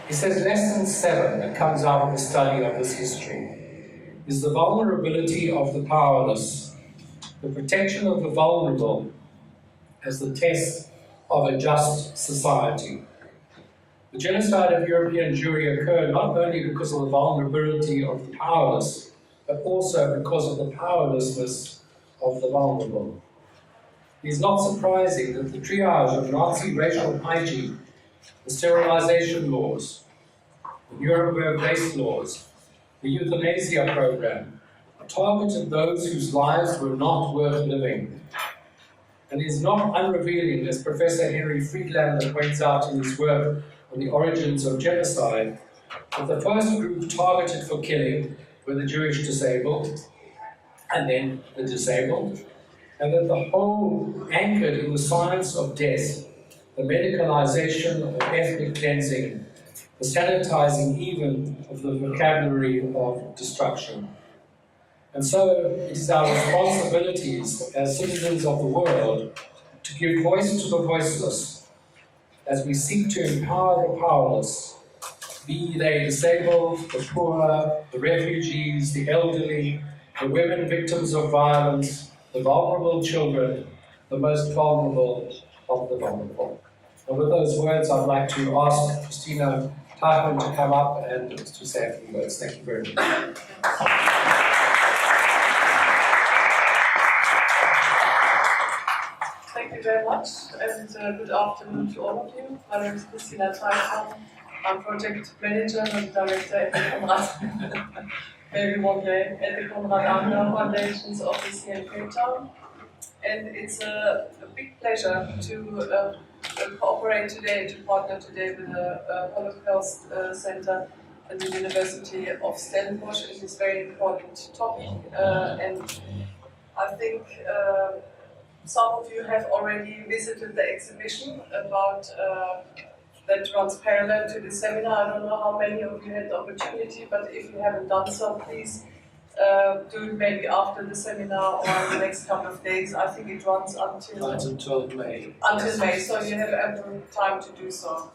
He says lesson 7 that comes out of the study of this history is the vulnerability of the powerless, the protection of the vulnerable as the test of a just society. The genocide of European Jewry occurred not only because of the vulnerability of the powerless, but also because of the powerlessness of the vulnerable. It is not surprising that the triage of Nazi racial hygiene, the sterilization laws, the Nuremberg-based laws, the euthanasia program, targeted those whose lives were not worth living. And it is not unrevealing, as Professor Henry Friedlander points out in his work on the origins of genocide, that the first group targeted for killing were the Jewish disabled, and then the disabled, and that the whole anchored in the science of death, the medicalization of ethnic cleansing, the sanitizing even of the vocabulary of destruction. And so it is our responsibilities as citizens of the world to give voice to the voiceless as we seek to empower the powerless, be they disabled, the poor, the refugees, the elderly, the women victims of violence, the vulnerable children, the most vulnerable of the vulnerable. And with those words, I'd like to ask Christina Teichmann to come up and to say a few words. Thank you very much. Thank you very much, and good afternoon to all of you. My name is Christina Teichmann. I'm project manager and director at the Konrad, maybe one day, at the Konrad Adenauer Foundation's office here in Cape Town. And it's a big pleasure to cooperate today, to partner today with the Holocaust Center at the University of Stellenbosch in this very important topic. And I think some of you have already visited the exhibition about that runs parallel to the seminar. I don't know how many of you had the opportunity, but if you haven't done so, please do it maybe after the seminar or the next couple of days. I think it runs until May. Until May, so you have ample time to do so.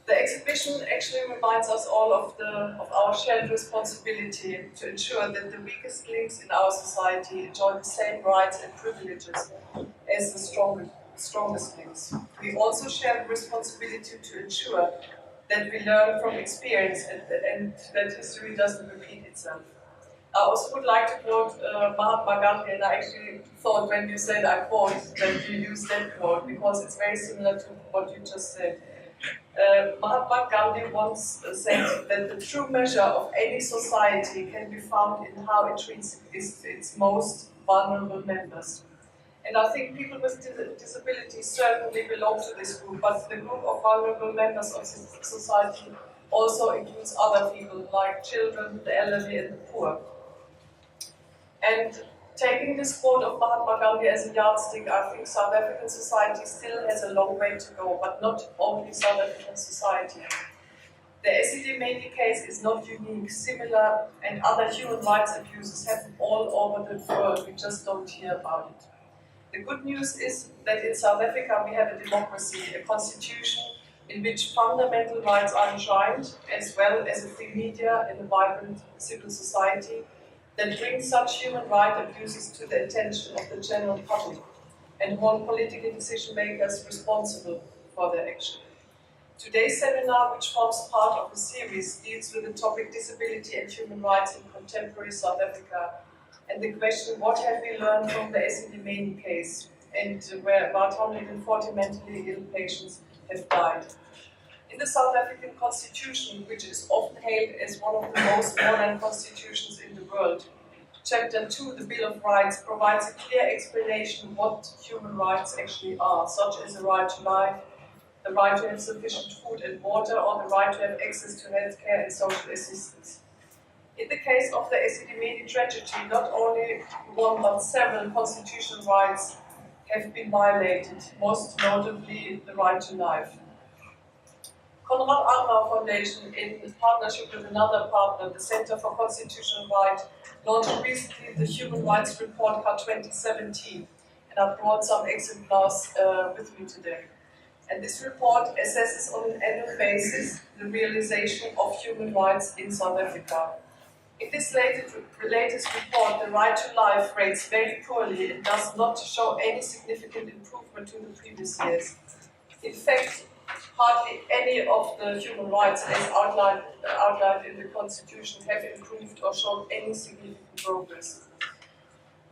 The exhibition actually reminds us all of our shared responsibility to ensure that the weakest links in our society enjoy the same rights and privileges as the strongest links. We also share the responsibility to ensure that we learn from experience and that history doesn't repeat itself. I also would like to quote Mahatma Gandhi, and I actually thought when you said I quote that you use that quote because it's very similar to what you just said. Mahatma Gandhi once said that the true measure of any society can be found in how it treats its most vulnerable members. And I think people with disabilities certainly belong to this group, but the group of vulnerable members of society also includes other people like children, the elderly and the poor. And taking this quote of Mahatma Gandhi as a yardstick, I think South African society still has a long way to go, but not only South African society. The Esidimeni case is not unique. Similar and other human rights abuses happen all over the world, we just don't hear about it. The good news is that in South Africa we have a democracy, a constitution in which fundamental rights are enshrined, as well as a free media and a vibrant civil society that brings such human rights abuses to the attention of the general public and hold political decision makers responsible for their action. Today's seminar, which forms part of the series, deals with the topic disability and human rights in contemporary South Africa and the question, what have we learned from the Esidimeni case, and where about 140 mentally ill patients have died. In the South African Constitution, which is often hailed as one of the most modern constitutions in the world, Chapter 2, the Bill of Rights, provides a clear explanation of what human rights actually are, such as the right to life, the right to have sufficient food and water, or the right to have access to healthcare and social assistance. In the case of the Esidimeni tragedy, not only one but several constitutional rights have been violated, most notably the right to life. Konrad Adenauer Foundation, in partnership with another partner, the Center for Constitutional Rights, launched recently the Human Rights Report Card 2017, and I brought some exemplars with me today. And this report assesses on an annual basis the realization of human rights in South Africa. In this latest report, the right to life rates very poorly and does not show any significant improvement to the previous years. In fact, hardly any of the human rights as outlined in the Constitution have improved or shown any significant progress.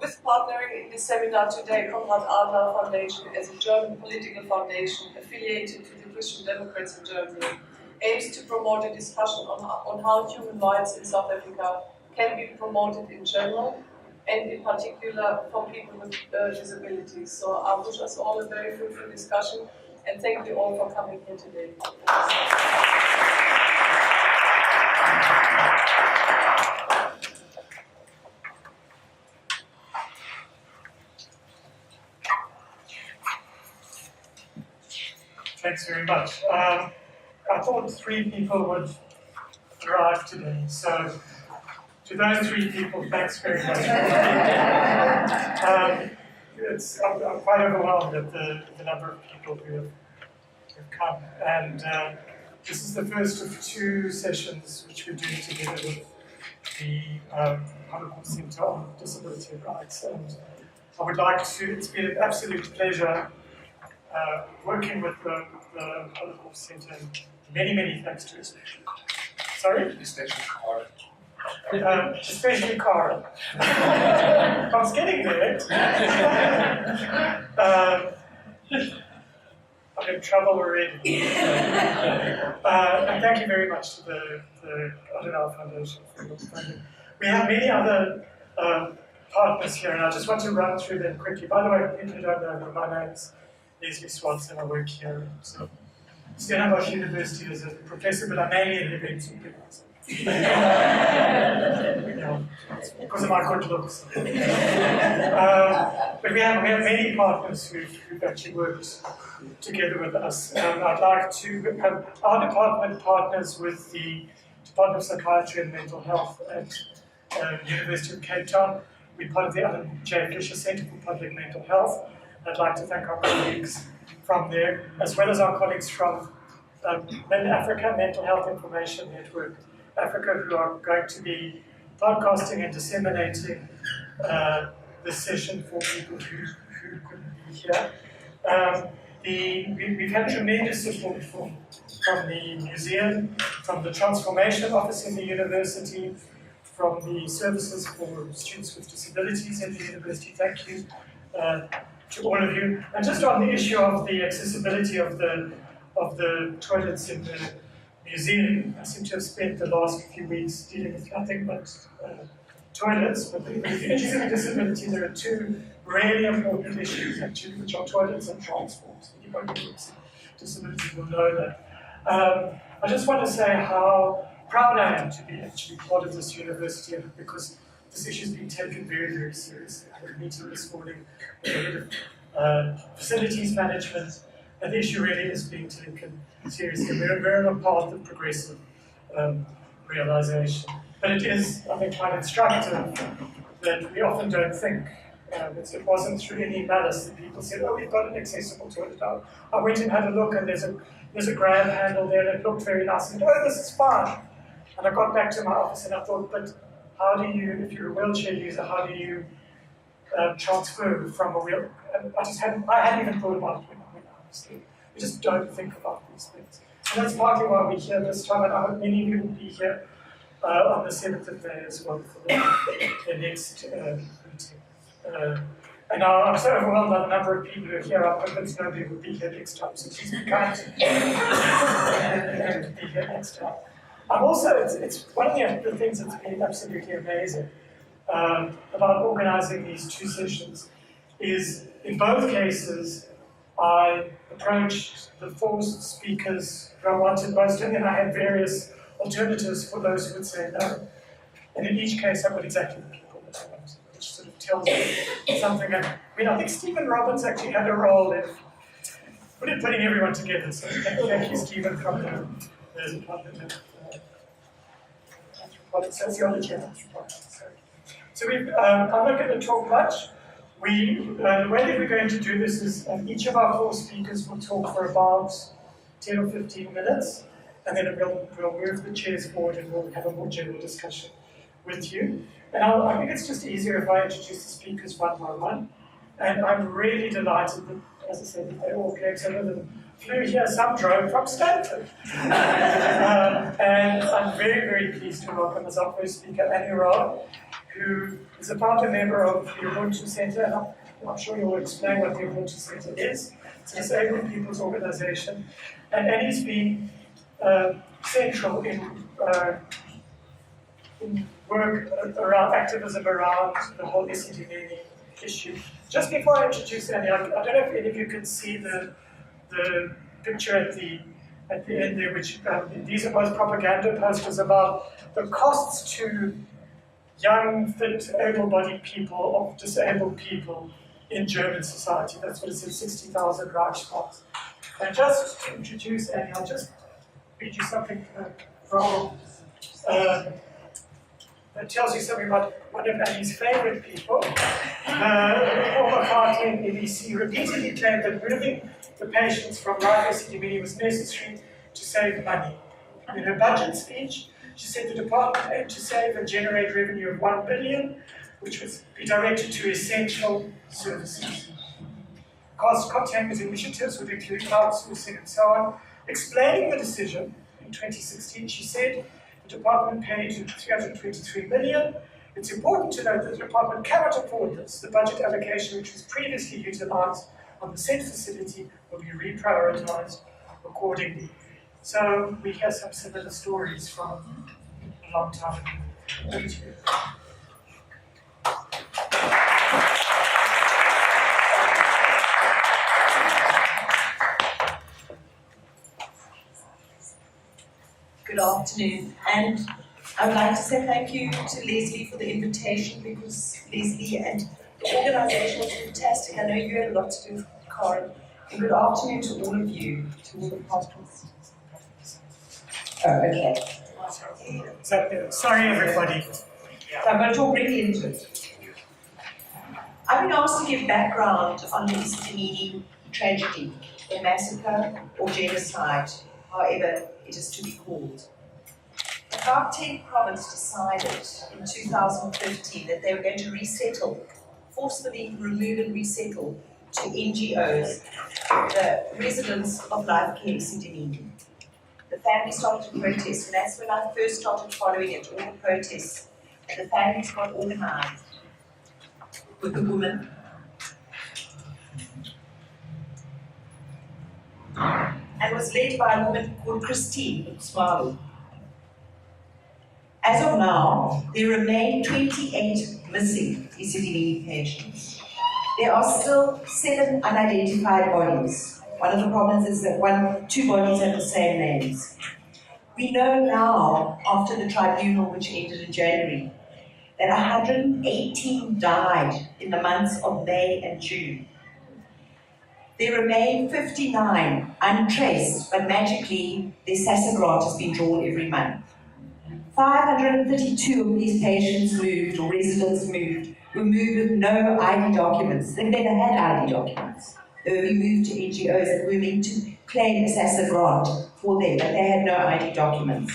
With partnering in this seminar today, Konrad Adler Foundation, as a German political foundation affiliated to the Christian Democrats in Germany, aims to promote a discussion on how human rights in South Africa can be promoted in general and in particular for people with disabilities. So I wish us all a very fruitful discussion and thank you all for coming here today. Thanks very much. I thought 3 people would arrive today, so to those 3 people, thanks very much. I'm quite overwhelmed at the number of people who have come, and this is the first of 2 sessions which we're doing together with the Honourable Centre on Disability Rights, and I would like to, it's been an absolute pleasure working with the Honourable Centre. Many thanks to us. Sorry? Especially Carl. Especially Carl. I was getting there. I'm in trouble already. And thank you very much to the Adonal Foundation for your funding. We have many other partners here, and I just want to run through them quickly. By the way, for people who don't know me, my name is Swartz, and I work here at Stellenbosch University as a professor, but I'm mainly an event supervisor. Because of my good looks. But we have many partners who've actually worked together with us. I'd like to have our department partners with the Department of Psychiatry and Mental Health at University of Cape Town. We're part of the Alan J. Fisher Centre for Public Mental Health. I'd like to thank our colleagues from there, as well as our colleagues from Africa Mental Health Information Network Africa, who are going to be podcasting and disseminating this session for people who couldn't be here. We've had tremendous support from the museum, from the Transformation Office in the university, from the Services for Students with Disabilities in the university. Thank you to all of you. And just on the issue of the accessibility of the toilets in the museum, I seem to have spent the last few weeks dealing with nothing but toilets. But if you're interested in disability, there are 2 really important issues actually, which are toilets and transport. Anybody who has disability will know that. I just want to say how proud I am to be actually part of this university, because this issue is being taken very seriously. I had a meeting this morning with the head of facilities management, and the issue really is being taken seriously. We're on a path of progressive realization. But it is, I think, quite instructive that we often don't think. It wasn't through any malice that people said, oh, we've got an accessible toilet. I went and had a look, and there's a grab handle there, and it looked very nice. And oh, this is fine. And I got back to my office, and I thought, but how do you, if you're a wheelchair user, how do you transfer from a wheel? And I hadn't even thought about it when I was there. We just don't think about these things. And that's partly why we're here this time, and I hope many of you will be here on the 7th of May as well for the next meeting. And I'm so overwhelmed by the number of people who are here. I'm convinced nobody will be here next time, so please be kind to be here next time. I'm also, it's one of the things that's been absolutely amazing about organizing these 2 sessions is, in both cases, I approached the 4 speakers who I wanted most, and then I had various alternatives for those who would say no. And in each case, I got exactly the people that I wanted, which sort of tells me something. I think Stephen Robbins actually had a role in putting everyone together. So thank you, Stephen, from the Department of Anthropology, Sociology and Anthropology. So I'm not going to talk much. The way that we're going to do this is each of our 4 speakers will talk for about 10 or 15 minutes, and then we'll move the chairs forward and we'll have a more general discussion with you. And I think it's just easier if I introduce the speakers one by one. And I'm really delighted that, as I said, that they all came. Some of them flew here, some drove from Stanford. And I'm very, very pleased to welcome as our first speaker, Robb, who is a founder member of the Ubuntu Center. And I'm sure you'll explain what the Ubuntu Center is. It's a disabled people's organization. And Annie's been central in work around activism around the whole Esidimeni issue. Just before I introduce Annie, I don't know if any of you can see the picture at the end there, which these are both propaganda posters about the costs to young, fit, able-bodied people, of disabled people in German society. That's what it says, 60,000 Reichsmarks. And just to introduce Annie, I'll just read you something from that tells you something about one of Annie's favorite people. Bonga Chiliza in EBC repeatedly claimed that moving the patients from LIfe Esidimeni was necessary to save money. In her budget speech, she said the department aimed to save and generate revenue of 1 billion, which would be directed to essential services. Cost-containment initiatives would include outsourcing and so on. Explaining the decision in 2016, she said, the department paid 323 million. It's important to note that the department cannot afford this. The budget allocation, which was previously utilized on the said facility, will be reprioritized accordingly. So we hear some similar stories from a long time ago. Over to you. Good afternoon, and I would like to say thank you to Leslie for the invitation, because Leslie and the organisation was fantastic. I know you had a lot to do with Karen. And good afternoon to all of you, to all the participants. Oh, okay. Sorry, everybody. So I'm going to talk really into it. I've been asked to give background on the Esidimeni tragedy, the massacre or genocide, however it is to be called. The Gauteng province decided in 2015 that they were going to forcefully remove and resettle to NGOs the residents of LIfe Esidimeni. The family started to protest, and that's when I first started following it, all the protests. And the families got organized with the women. And was led by a woman called Christine Swartz. As of now, there remain 28 missing Esidimeni patients. There are still 7 unidentified bodies. One of the problems is that 2 bodies have the same names. We know now, after the tribunal which ended in January, that 118 died in the months of May and June. There remain 59 untraced, but magically their SASSA grant has been drawn every month. 532 of these patients moved, or residents moved, were moved with no ID documents. They've never had ID documents. They were moved to NGOs that were meant to claim a SASSA grant for them, but they had no ID documents.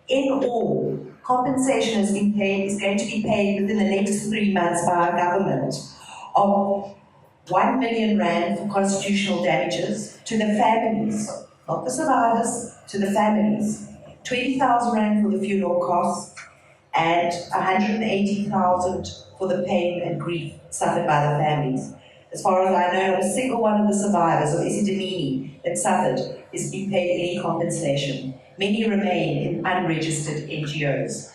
In all, compensation is going to be paid within the next 3 months by our government of 1 million rand for constitutional damages to the families, not the survivors, to the families. 20,000 rand for the funeral costs and 180,000 for the pain and grief suffered by the families. As far as I know, not a single one of the survivors of Esidimeni that suffered is being paid any compensation. Many remain in unregistered NGOs.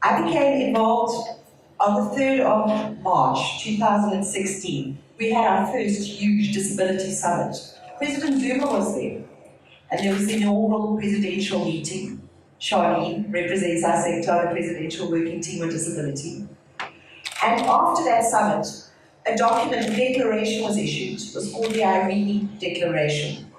I became involved on the 3rd of March 2016. We had our first huge disability summit. President Zuma was there, and there was the inaugural presidential meeting. Charlene represents our sector, the Presidential Working Team on Disability. And after that summit, a document, a declaration was issued. It was called the Irene Declaration.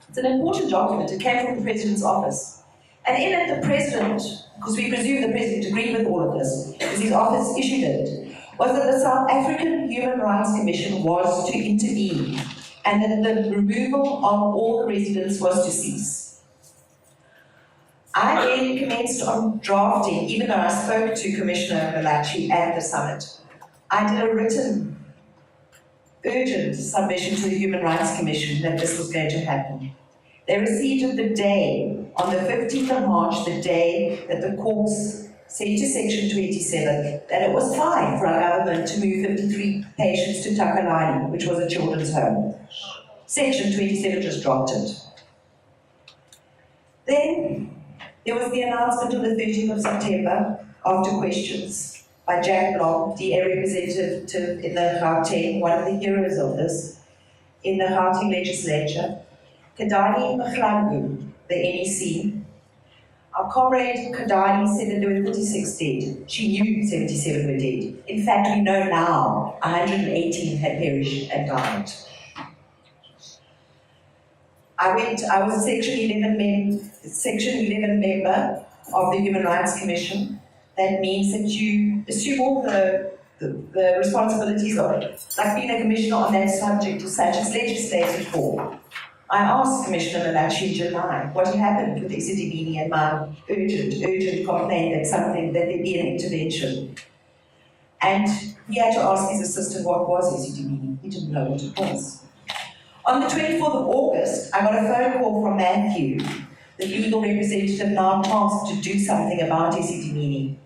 It's an important document. It came from the President's office. And in it, the President, because we presume the President agreed with all of this, because his office issued it, was that the South African Human Rights Commission was to intervene and that the removal of all the residents was to cease. I then commenced on drafting, even though I spoke to Commissioner Malachi at the summit. I did a written, urgent submission to the Human Rights Commission that this was going to happen. They received it the day, on the 15th of March, the day that the courts said to Section 27 that it was fine for our government to move 53 patients to Takalani, which was a children's home. Section 27 just dropped it. Then there was the announcement on the 13th of September, after questions, by Jack Blom, DA representative in the Gauteng, one of the heroes of this, in the Gauteng legislature, Kadani Mkhlangu, the NEC. Our comrade Kadani said that there were 36 dead. She knew 77 were dead. In fact, we know now 118 had perished and died. I was a Section 11 member of the Human Rights Commission. That means that you assume all the responsibilities of it, like being a commissioner on that subject, such as legislative for. I asked Commissioner Malachi in July what had happened with Esidimeni and my urgent complaint that there be an intervention. And he had to ask his assistant what was Esidimeni. He didn't know what it was. On the 24th of August, I got a phone call from Matthew, the legal representative now tasked to do something about Esidimeni.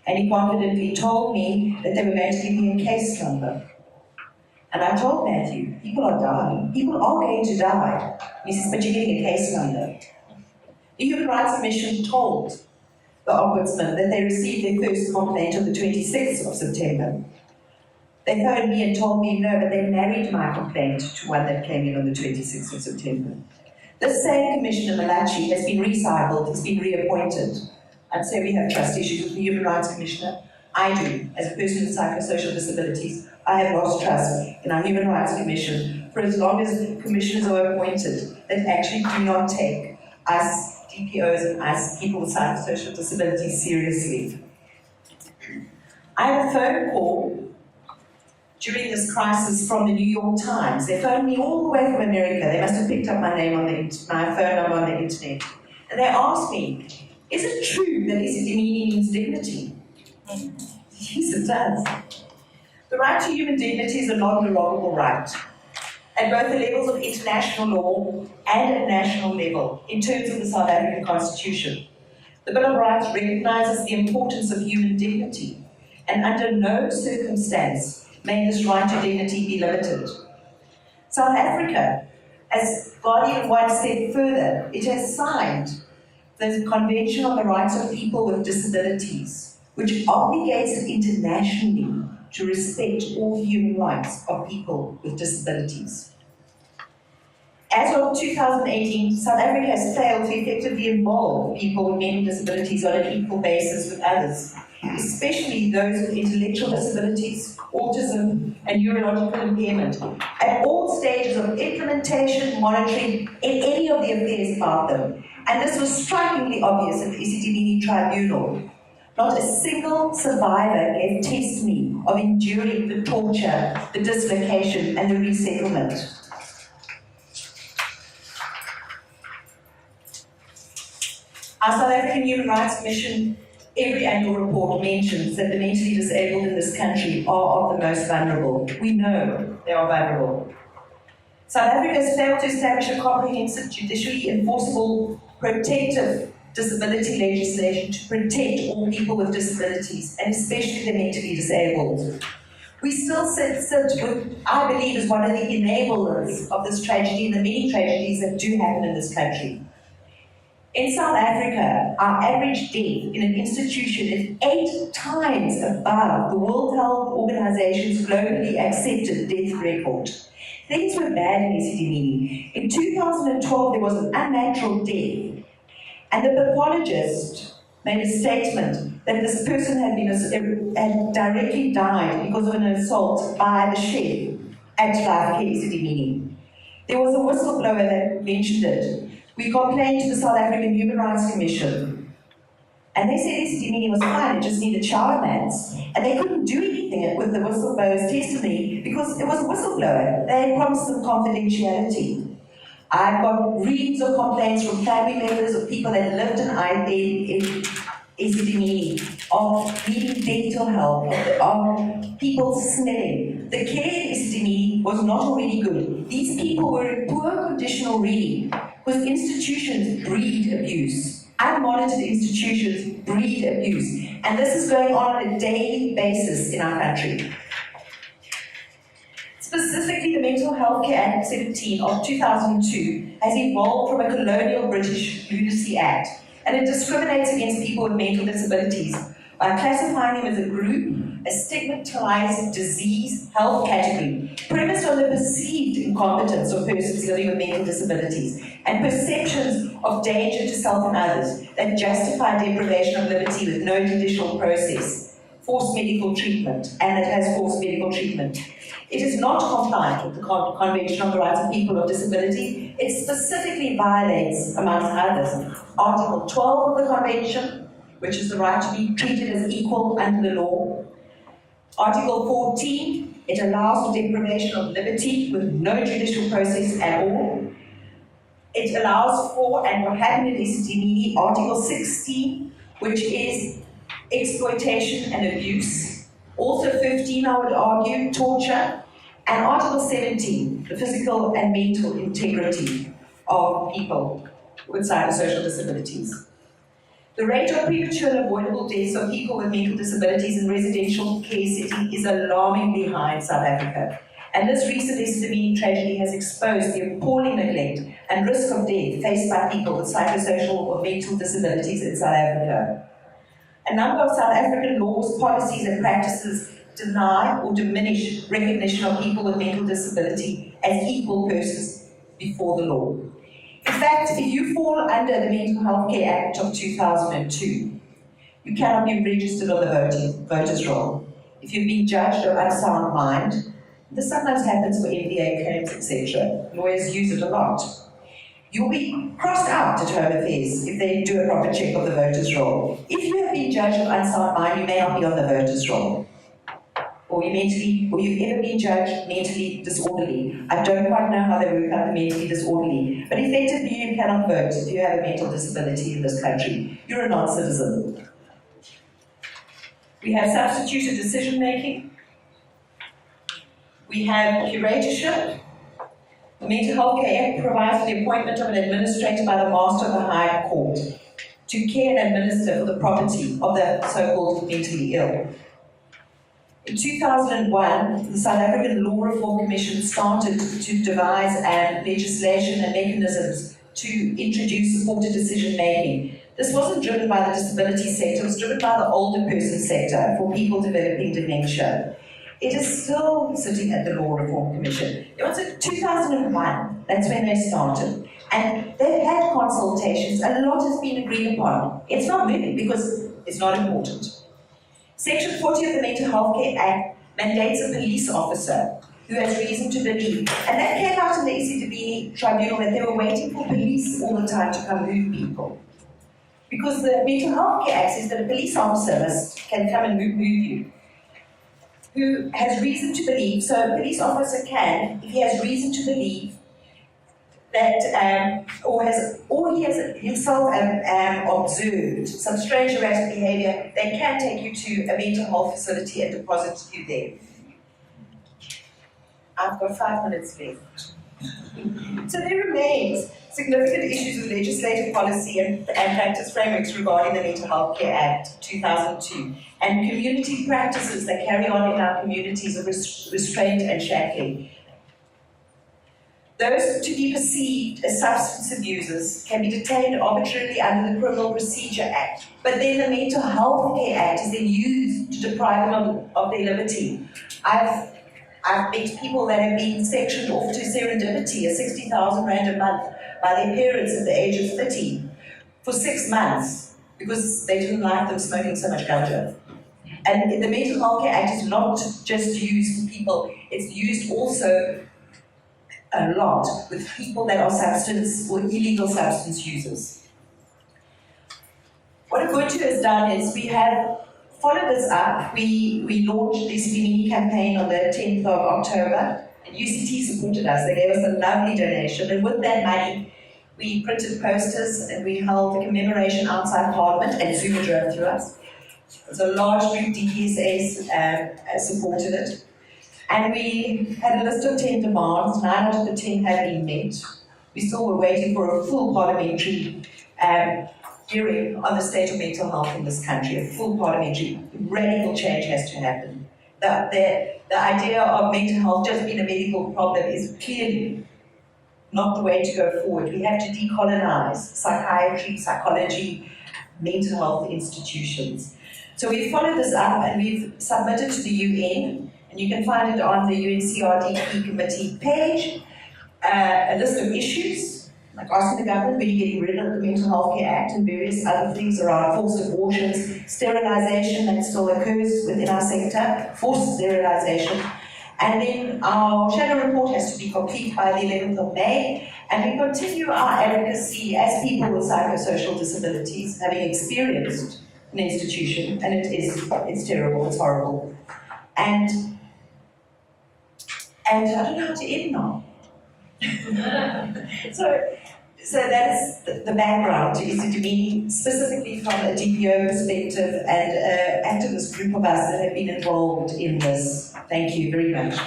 And he confidently told me that they were going to give me a case number. And I told Matthew, people are dying. People are going to die. He says, but you're getting a case number. The Human Rights Commission told the Ombudsman that they received their first complaint on the 26th of September. They phoned me and told me no, but they married my complaint to one that came in on the 26th of September. The same Commissioner Malachi has been recycled, has been reappointed. I'd say we have trust issues with the Human Rights Commissioner. I do. As a person with psychosocial disabilities, I have lost trust in our Human Rights Commission for as long as commissioners are appointed that actually do not take us DPOs and us people with psychosocial disabilities seriously. I had a phone call during this crisis from the New York Times. They phoned me all the way from America. They must have picked up my name on my phone number on the internet. And they asked me, is it true that Esidimeni means dignity? Yes, it does. The right to human dignity is a non-derogable right at both the levels of international law and at national level in terms of the South African Constitution. The Bill of Rights recognises the importance of human dignity, and under no circumstance may this right to dignity be limited. South Africa, as gone even one step further, it has signed the Convention on the Rights of People with Disabilities, which obligates it internationally to respect all human rights of people with disabilities. As of 2018, South Africa has failed to effectively involve people with mental disabilities on an equal basis with others, especially those with intellectual disabilities, autism, and neurological impairment, at all stages of implementation, monitoring, and any of the affairs about them. And this was strikingly obvious at the Esidimeni tribunal. Not a single survivor gave testimony of enduring the torture, the dislocation, and the resettlement. Our South African Human Rights Commission, every annual report mentions that the mentally disabled in this country are of the most vulnerable. We know they are vulnerable. South Africa has failed to establish a comprehensive, judicially enforceable, protective disability legislation to protect all people with disabilities, and especially the mentally disabled. We still sit with, I believe, as one of the enablers of this tragedy and the many tragedies that do happen in this country. In South Africa, our average death in an institution is 8 times above the World Health Organization's globally accepted death record. Things were bad in Esidimeni. In 2012, there was an unnatural death, and the pathologist made a statement that this person had directly died because of an assault by the chef at LIfe Esidimeni. There was a whistleblower that mentioned it. We complained to the South African Human Rights Commission, And they said Esidimeni was fine, it just needed shower mats. And they couldn't do anything with the whistleblower's testimony because it was a whistleblower. They promised them confidentiality. I've got reams of complaints from family members of people that lived in Esidimeni, of needing dental help, of people smelling. The care in Esidimeni was not already good. These people were in poor condition already because institutions breed abuse. Unmonitored institutions breed abuse. And this is going on a daily basis in our country. Specifically, the Mental Health Care Act 17 of 2002 has evolved from a colonial British Lunacy Act, and it discriminates against people with mental disabilities by classifying them as a group, a stigmatized disease health category, premised on the perceived incompetence of persons living with mental disabilities and perceptions of danger to self and others that justify deprivation of liberty with no judicial process, forced medical treatment, and it has forced medical treatment. It is not compliant with the Convention on the Rights of People with Disability. It specifically violates, amongst others, Article 12 of the Convention, which is the right to be treated as equal under the law. Article 14, it allows for deprivation of liberty with no judicial process at all. It allows for, and what happened in Esidimeni, Article 16, which is exploitation and abuse. Also 15, I would argue, torture. And Article 17, the physical and mental integrity of people with psychosocial disabilities. The rate of premature and avoidable deaths of people with mental disabilities in residential care setting is alarmingly high in South Africa. And this recent Esidimeni tragedy has exposed the appalling neglect and risk of death faced by people with psychosocial or mental disabilities in South Africa. A number of South African laws, policies and practices deny or diminish recognition of people with mental disability as equal persons before the law. In fact, if you fall under the Mental Health Care Act of 2002, you cannot be registered on the voters' roll. If you've been judged of unsound mind, this sometimes happens for MVA claims, etc. Lawyers use it a lot. You'll be crossed out at Home Affairs if they do a proper check of the voters' roll. If you have been judged of unsound mind, you may not be on the voters' roll. Or you've ever been judged mentally disorderly. I don't quite know how they work out the mentally disorderly, but effectively you cannot vote if you have a mental disability in this country. You're a non-citizen. We have substituted decision-making. We have curatorship. The Mental Health Care Act provides for the appointment of an administrator by the Master of the High Court to care and administer for the property of the so-called mentally ill. In 2001, the South African Law Reform Commission started to devise legislation and mechanisms to introduce supported decision-making. This wasn't driven by the disability sector, it was driven by the older person sector for people developing dementia. It is still sitting at the Law Reform Commission. It was in 2001, that's when they started. And they've had consultations, a lot has been agreed upon. It's not moving because it's not important. Section 40 of the Mental Health Care Act mandates a police officer who has reason to believe. And that came out in the Esidimeni tribunal that they were waiting for police all the time to come move people. Because the Mental Health Care Act says that a police officer can come and move you. Who has reason to believe, so a police officer can, if he has reason to believe, that or he has himself observed some strange erratic behaviour, they can take you to a mental health facility and deposit you there. I've got 5 minutes left. So there remains significant issues with legislative policy and practice frameworks regarding the Mental Health Care Act 2002 and community practices that carry on in our communities of restraint and shackling. Those to be perceived as substance abusers can be detained arbitrarily under the Criminal Procedure Act, but then the Mental Health Care Act is then used to deprive them of their liberty. I've met people that have been sectioned off to serendipity, a 60,000 rand a month, by their parents at the age of 30 for 6 months because they didn't like them smoking so much ganja. And the Mental Health Care Act is not just used for people, it's used also a lot with people that are substance or illegal substance users. What What Ubuntu has done is we have followed this up. We launched the Esidimeni campaign on the 10th of October, and UCT supported us. They gave us a lovely donation, and with that money, we printed posters and we held a commemoration outside Parliament, and Zuma drove through us. So a large group, DPSA, supported it. And we had a list of 10 demands, 9 out of the 10 had been met. We still were waiting for a full parliamentary hearing on the state of mental health in this country, a full parliamentary. Radical change has to happen. The idea of mental health just being a medical problem is clearly not the way to go forward. We have to decolonize psychiatry, psychology, mental health institutions. So we followed this up and we've submitted to the UN, and you can find it on the UNCRDP committee page, a list of issues, like asking the government when you're getting rid of the Mental Health Care Act and various other things around forced abortions, sterilisation that still occurs within our sector, forced sterilisation. And then our shadow report has to be complete by the 11th of May, and we continue our advocacy as people with psychosocial disabilities, having experienced an institution, and it's terrible, it's horrible. And I don't know how to end now. So that's the background to Esidimeni, specifically from a DPO perspective and an activist group of us that have been involved in this. Thank you very much.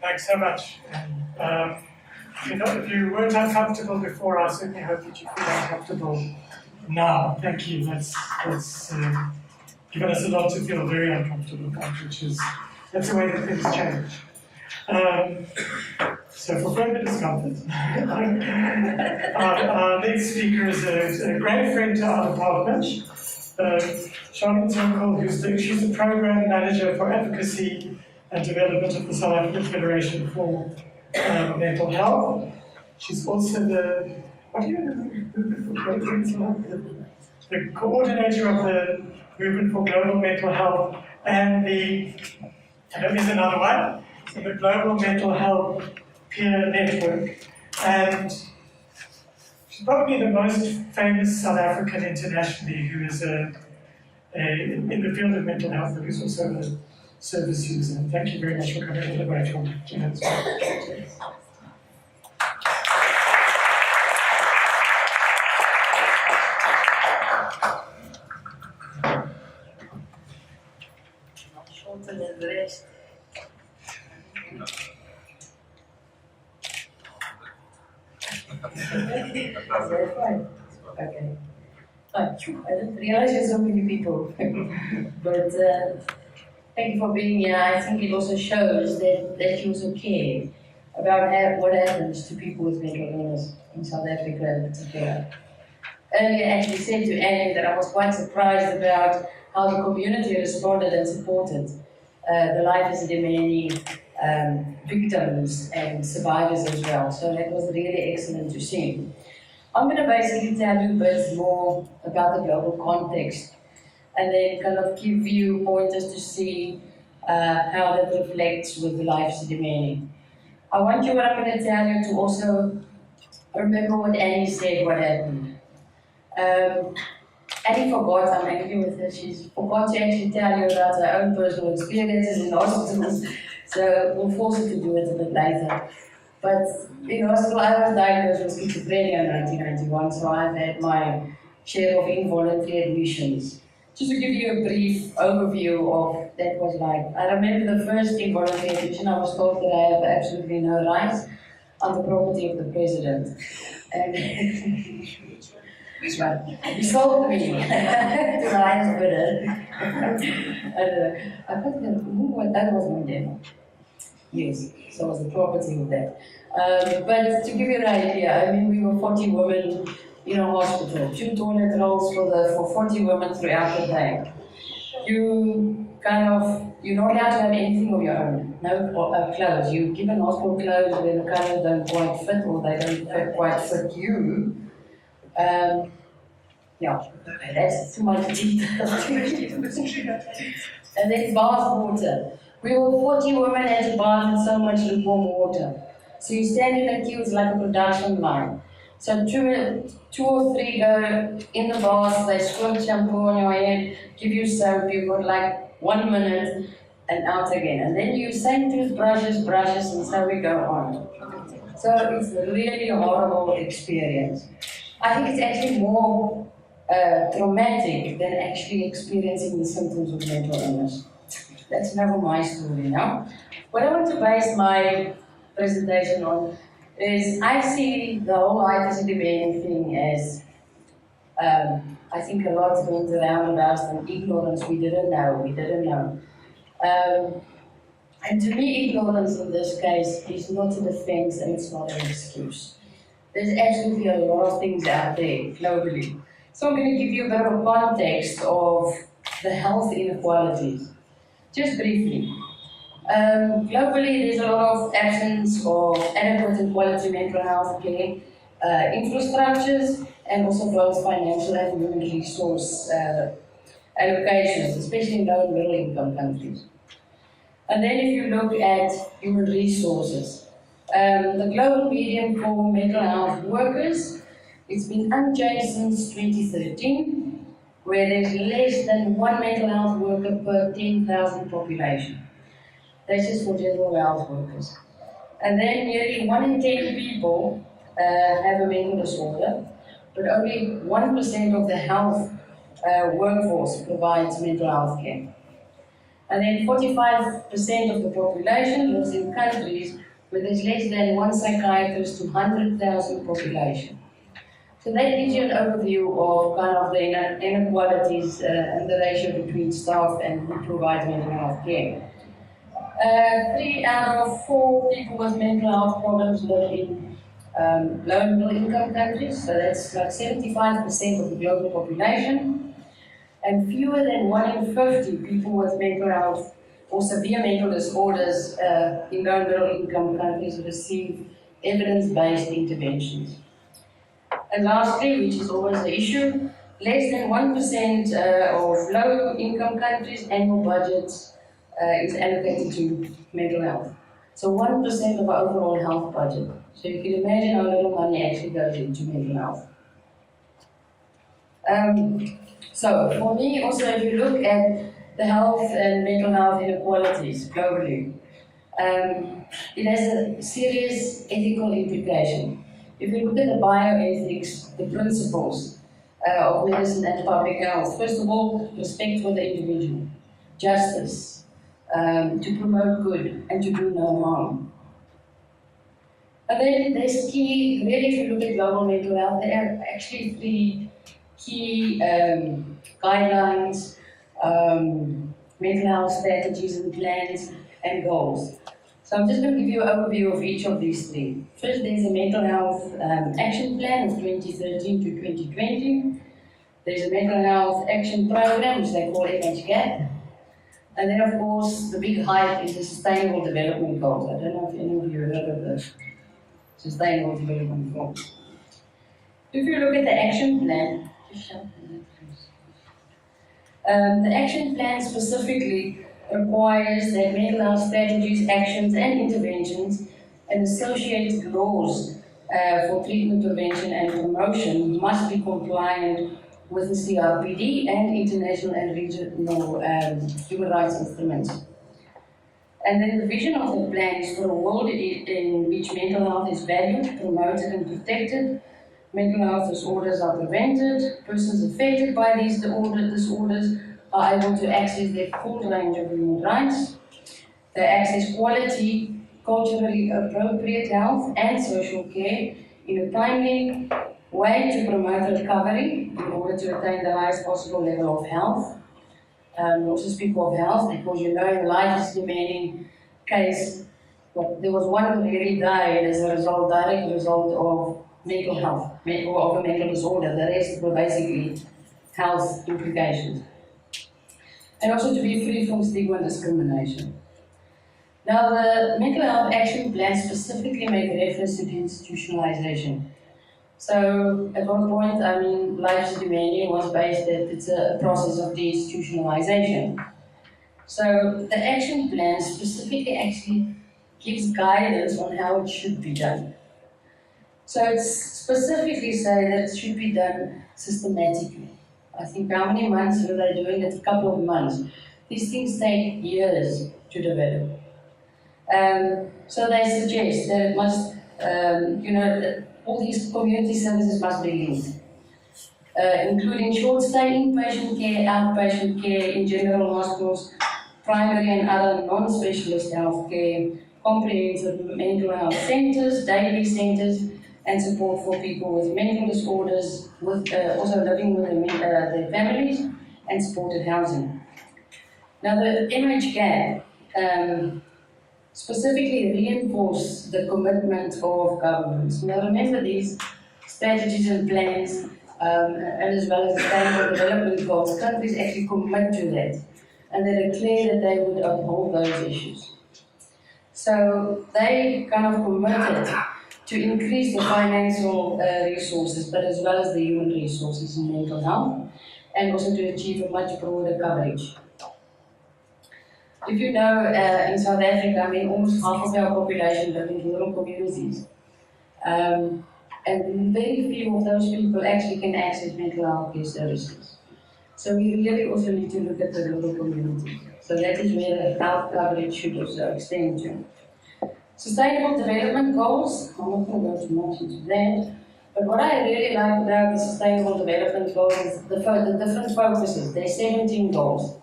Thanks so much. If you weren't uncomfortable before, I certainly hope that you feel uncomfortable now. Thank you. That's given us a lot to feel very uncomfortable about, that's the way that things change. So for further discomfort, our next speaker is a great friend to our department, Charlene Sunkel, she's the program manager for advocacy and development of the South African Federation for Mental Health. She's also the coordinator of the Movement for Global Mental Health and there's another one, so the Global Mental Health Peer Network. And she's probably the most famous South African internationally who is in the field of mental health, but who's also a service user. Thank you very much for coming to the Rachel. And the rest. Okay. I didn't realize there's so many people. But thank you for being here. I think it also shows that you also care about what happens to people with mental illness in South Africa in particular. Earlier, I actually said to Annie that I was quite surprised about how the community responded and supported the LIfe Esidimeni victims and survivors as well. So that was really excellent to see. I'm going to basically tell you a bit more about the global context and then kind of give you pointers to see how that reflects with the LIfe Esidimeni. I want you, what I'm going to tell you, to also remember what Annie said, what happened. Annie forgot, I'm angry with her, she forgot to actually tell you about her own personal experiences in hospitals, so we'll force her to do it a bit later. But in hospital, I was diagnosed with schizophrenia in 1991, so I've had my share of involuntary admissions. Just to give you a brief overview of that was like. I remember the first involuntary admission, I was told that I have absolutely no rights on the property of the president. And which one? He sold me to the highest bidder. I thought that was my demo. Yes, so it was the property of that. But to give you an idea, I mean, we were 40 women in a hospital, 2 toilet rolls for 40 women throughout the day. You're not allowed to have anything of your own, no clothes. You're given hospital clothes where the colours don't quite fit or they don't quite fit you. Yeah, that's too much detail. And then bath water. We were 40 women at a bath with so much lukewarm water. So you stand in a queue, it's like a production line. So two or three go in the bath, they squirt shampoo on your head, give you soap, you've got like 1 minute and out again. And then you same toothbrushes, brushes, and so we go on. So it's a really horrible experience. I think it's actually more traumatic than actually experiencing the symptoms of mental illness. That's never my story now. What I want to base my presentation on is I see the whole LIfe Esidimeni thing as, I think a lot went around about and ignorance, we didn't know. And to me, ignorance in this case is not a defense and it's not an excuse. There's absolutely a lot of things out there globally. So I'm going to give you a bit of a context of the health inequalities, just briefly. Globally, there's a lot of absence of adequate and quality mental health care, infrastructures, and also both financial and human resource allocations, especially in low and middle income countries. And then if you look at human resources, the global median for mental health workers, it's been unchanged since 2013, where there's less than one mental health worker per 10,000 population. That's just for general health workers. And then nearly 1 in 10 people have a mental disorder, but only 1% of the health workforce provides mental health care. And then 45% of the population lives in countries where there's less than one psychiatrist to 100,000 population. So that gives you an overview of kind of the inequalities and the ratio between staff and who provides mental health care. 3 out of 4 people with mental health problems live in low and middle income countries, so that's like 75% of the global population. And fewer than 1 in 50 people with mental health or severe mental disorders in low and middle income countries receive evidence-based interventions. And lastly, which is always the issue, less than 1% of low income countries' annual budgets is allocated to mental health. So 1% of our overall health budget. So you can imagine how little money actually goes into mental health. So for me, also, if you look at the health and mental health inequalities globally, it has a serious ethical implication. If you look at the bioethics, the principles of medicine and public health, first of all, respect for the individual, justice, to promote good and to do no harm. And then there's key, really if you look at global mental health, there are actually 3 key guidelines, mental health strategies and plans and goals. So I'm just going to give you an overview of each of these 3. First, there's a mental health action plan of 2013 to 2020. There's a mental health action program, which they call MHGAP. And then, of course, the big hype is the Sustainable Development Goals. I don't know if any of you heard of the Sustainable Development Goals. If you look at the action plan, the action plan specifically requires that mental health strategies, actions, and interventions and associated laws for treatment, prevention, and promotion must be compliant with the CRPD and international and regional human rights instruments. And then the vision of the plan is for a world in which mental health is valued, promoted, and protected. Mental health disorders are prevented. Persons affected by these disorders are able to access their full range of human rights. They access quality, culturally appropriate health and social care in a timely way to promote recovery in order to attain the highest possible level of health. We also speak of health because you know in the LIfe Esidimeni case, there was one who really died as a result, direct result of mental health, or of a mental disorder. The rest were basically health implications. And also to be free from stigma and discrimination. Now the mental health action plan specifically make reference to deinstitutionalization. So at one point, LIfe Esidimeni was based that it's a process of deinstitutionalization. So the action plan specifically actually gives guidance on how it should be done. So it's specifically say that it should be done systematically. I think how many months were they doing it? A couple of months. These things take years to develop. So they suggest that it must, that all these community services must be linked, including short-stay inpatient care, outpatient care in general hospitals, primary and other non-specialist health care, comprehensive mental health centres, daily centres, and support for people with mental disorders, with also living with their families, and supported housing. Now the MHGAP specifically reinforce the commitment of governments. Now remember these strategies and plans, and as well as the sustainable development goals, countries actually commit to that, and they declare that they would uphold those issues. So they kind of committed to increase the financial resources, but as well as the human resources in mental health, and also to achieve a much broader coverage. If you know, in South Africa, I mean, almost half of our population live in rural communities. And very few of those people actually can access mental health care services. So we really also need to look at the rural community. So that is where the health coverage should also extend to. Sustainable development goals, I'm not going to go too much into that, but what I really like about the sustainable development goals is the different focuses. There are 17 goals.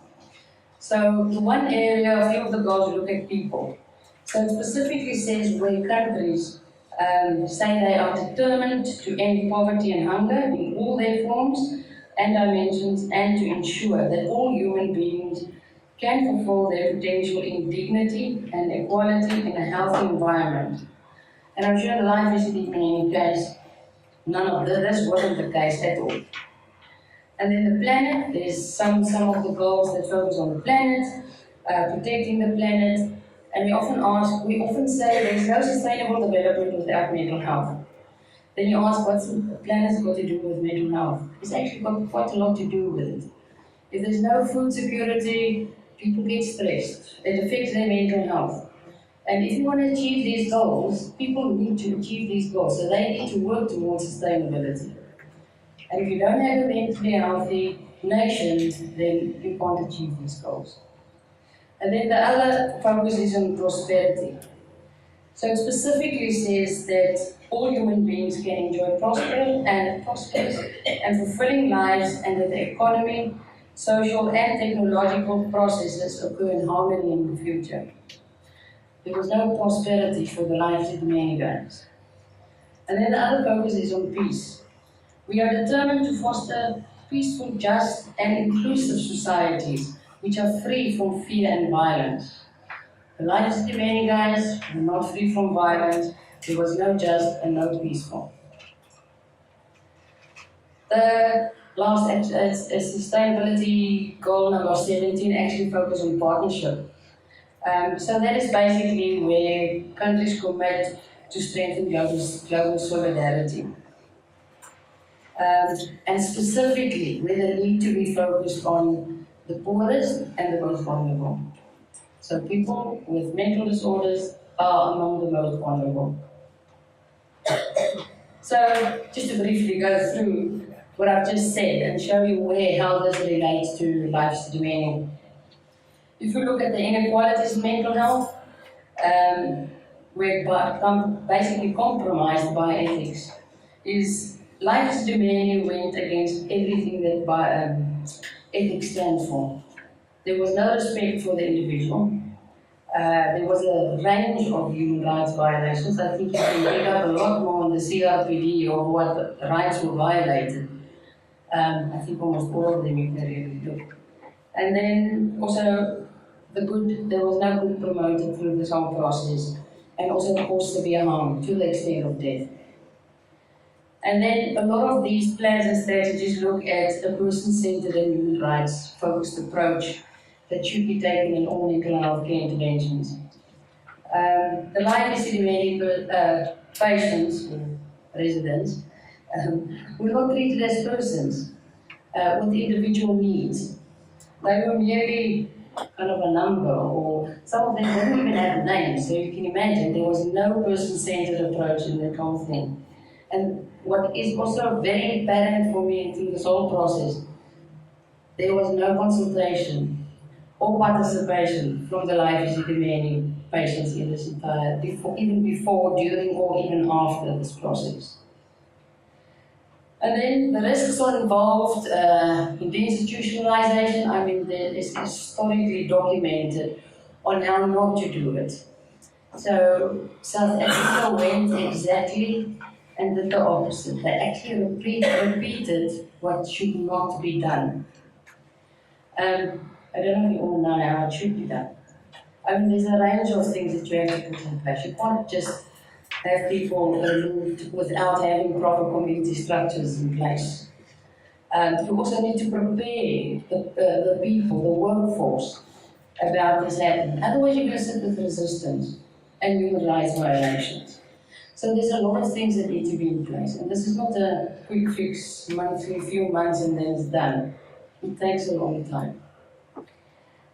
So the one area, a few of the goals look at people. So it specifically says where countries say they are determined to end poverty and hunger in all their forms and dimensions, and to ensure that all human beings can fulfill their potential in dignity and equality in a healthy environment. And I'm sure in LIfe Esidimeni case, none of this wasn't the case at all. And then the planet, there's some of the goals that focus on the planet, protecting the planet, and we often say there's no sustainable development without mental health. Then you ask, what's the planet's got to do with mental health? It's actually got quite a lot to do with it. If there's no food security, people get stressed. It affects their mental health. And if you want to achieve these goals, people need to achieve these goals, so they need to work towards sustainability. And if you don't have a mentally healthy nation, then you can't achieve these goals. And then the other focus is on prosperity. So it specifically says that all human beings can enjoy prosperous and fulfilling lives, and that the economy, social and technological processes occur in harmony in the future. There was no prosperity for the LIfe Esidimeni guys. And then the other focus is on peace. We are determined to foster peaceful, just and inclusive societies which are free from fear and violence. The LIfe Esidimeni guys were not free from violence. There was no just and no peaceful. The last sustainability goal number 17 actually focuses on partnership. So that is basically where countries commit to strengthen global solidarity. And specifically where they need to be focused on the poorest and the most vulnerable. So people with mental disorders are among the most vulnerable. So just to briefly go through what I've just said and show you how this relates to LIfe Esidimeni. If you look at the inequalities in mental health, we're basically compromised by ethics. LIfe Esidimeni went against everything that ethics stands for. There was no respect for the individual. There was a range of human rights violations. I think you can pick up a lot more on the CRPD of what rights were violated. I think almost all of them you can really look. And then also there was no good promoted through this whole process, and also caused severe harm to the extent of death. And then a lot of these plans and strategies look at a person-centered and human rights-focused approach that should be taken in all mental health care interventions. The LIfe Esidimeni patients, or residents, were not treated as persons with individual needs. They were merely kind of a number, or some of them didn't even have names. So you can imagine there was no person-centered approach in that whole thing. And what is also very apparent for me through this whole process, there was no consultation or participation from the LIfe Esidimeni patients in this entire, even before, during, or even after this process. And then the risks are involved in deinstitutionalization. I mean, there is historically documented on how not to do it. So South Africa went exactly and did the opposite. They actually repeated what should not be done. I don't know if you all know how it should be done. I mean, there's a range of things that you have to put in place. You can't just have people removed without having proper community structures in place. You also need to prepare the people, the workforce, about this happening. Otherwise, you're going to sit with resistance and human rights violations. So there's a lot of things that need to be in place. And this is not a quick fix, monthly, few months, and then it's done. It takes a long time.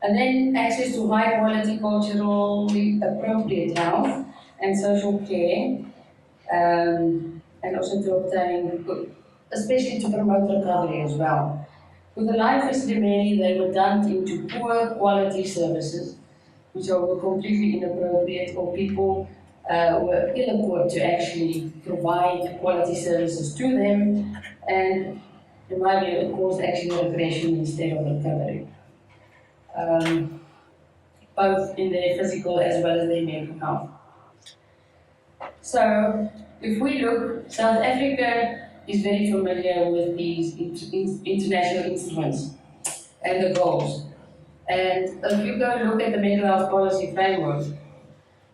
And then access to high quality, culturally appropriate health and social care, and also to obtain, especially to promote recovery as well. With the LIfe Esidimeni, they were dumped into poor quality services, which were completely inappropriate, or people were ill-equipped to actually provide quality services to them, and in my view, it caused actually regression instead of recovery. Both in their physical as well as their mental health. So, if we look, South Africa is very familiar with these international instruments and the goals. And if you go look at the mental health policy framework,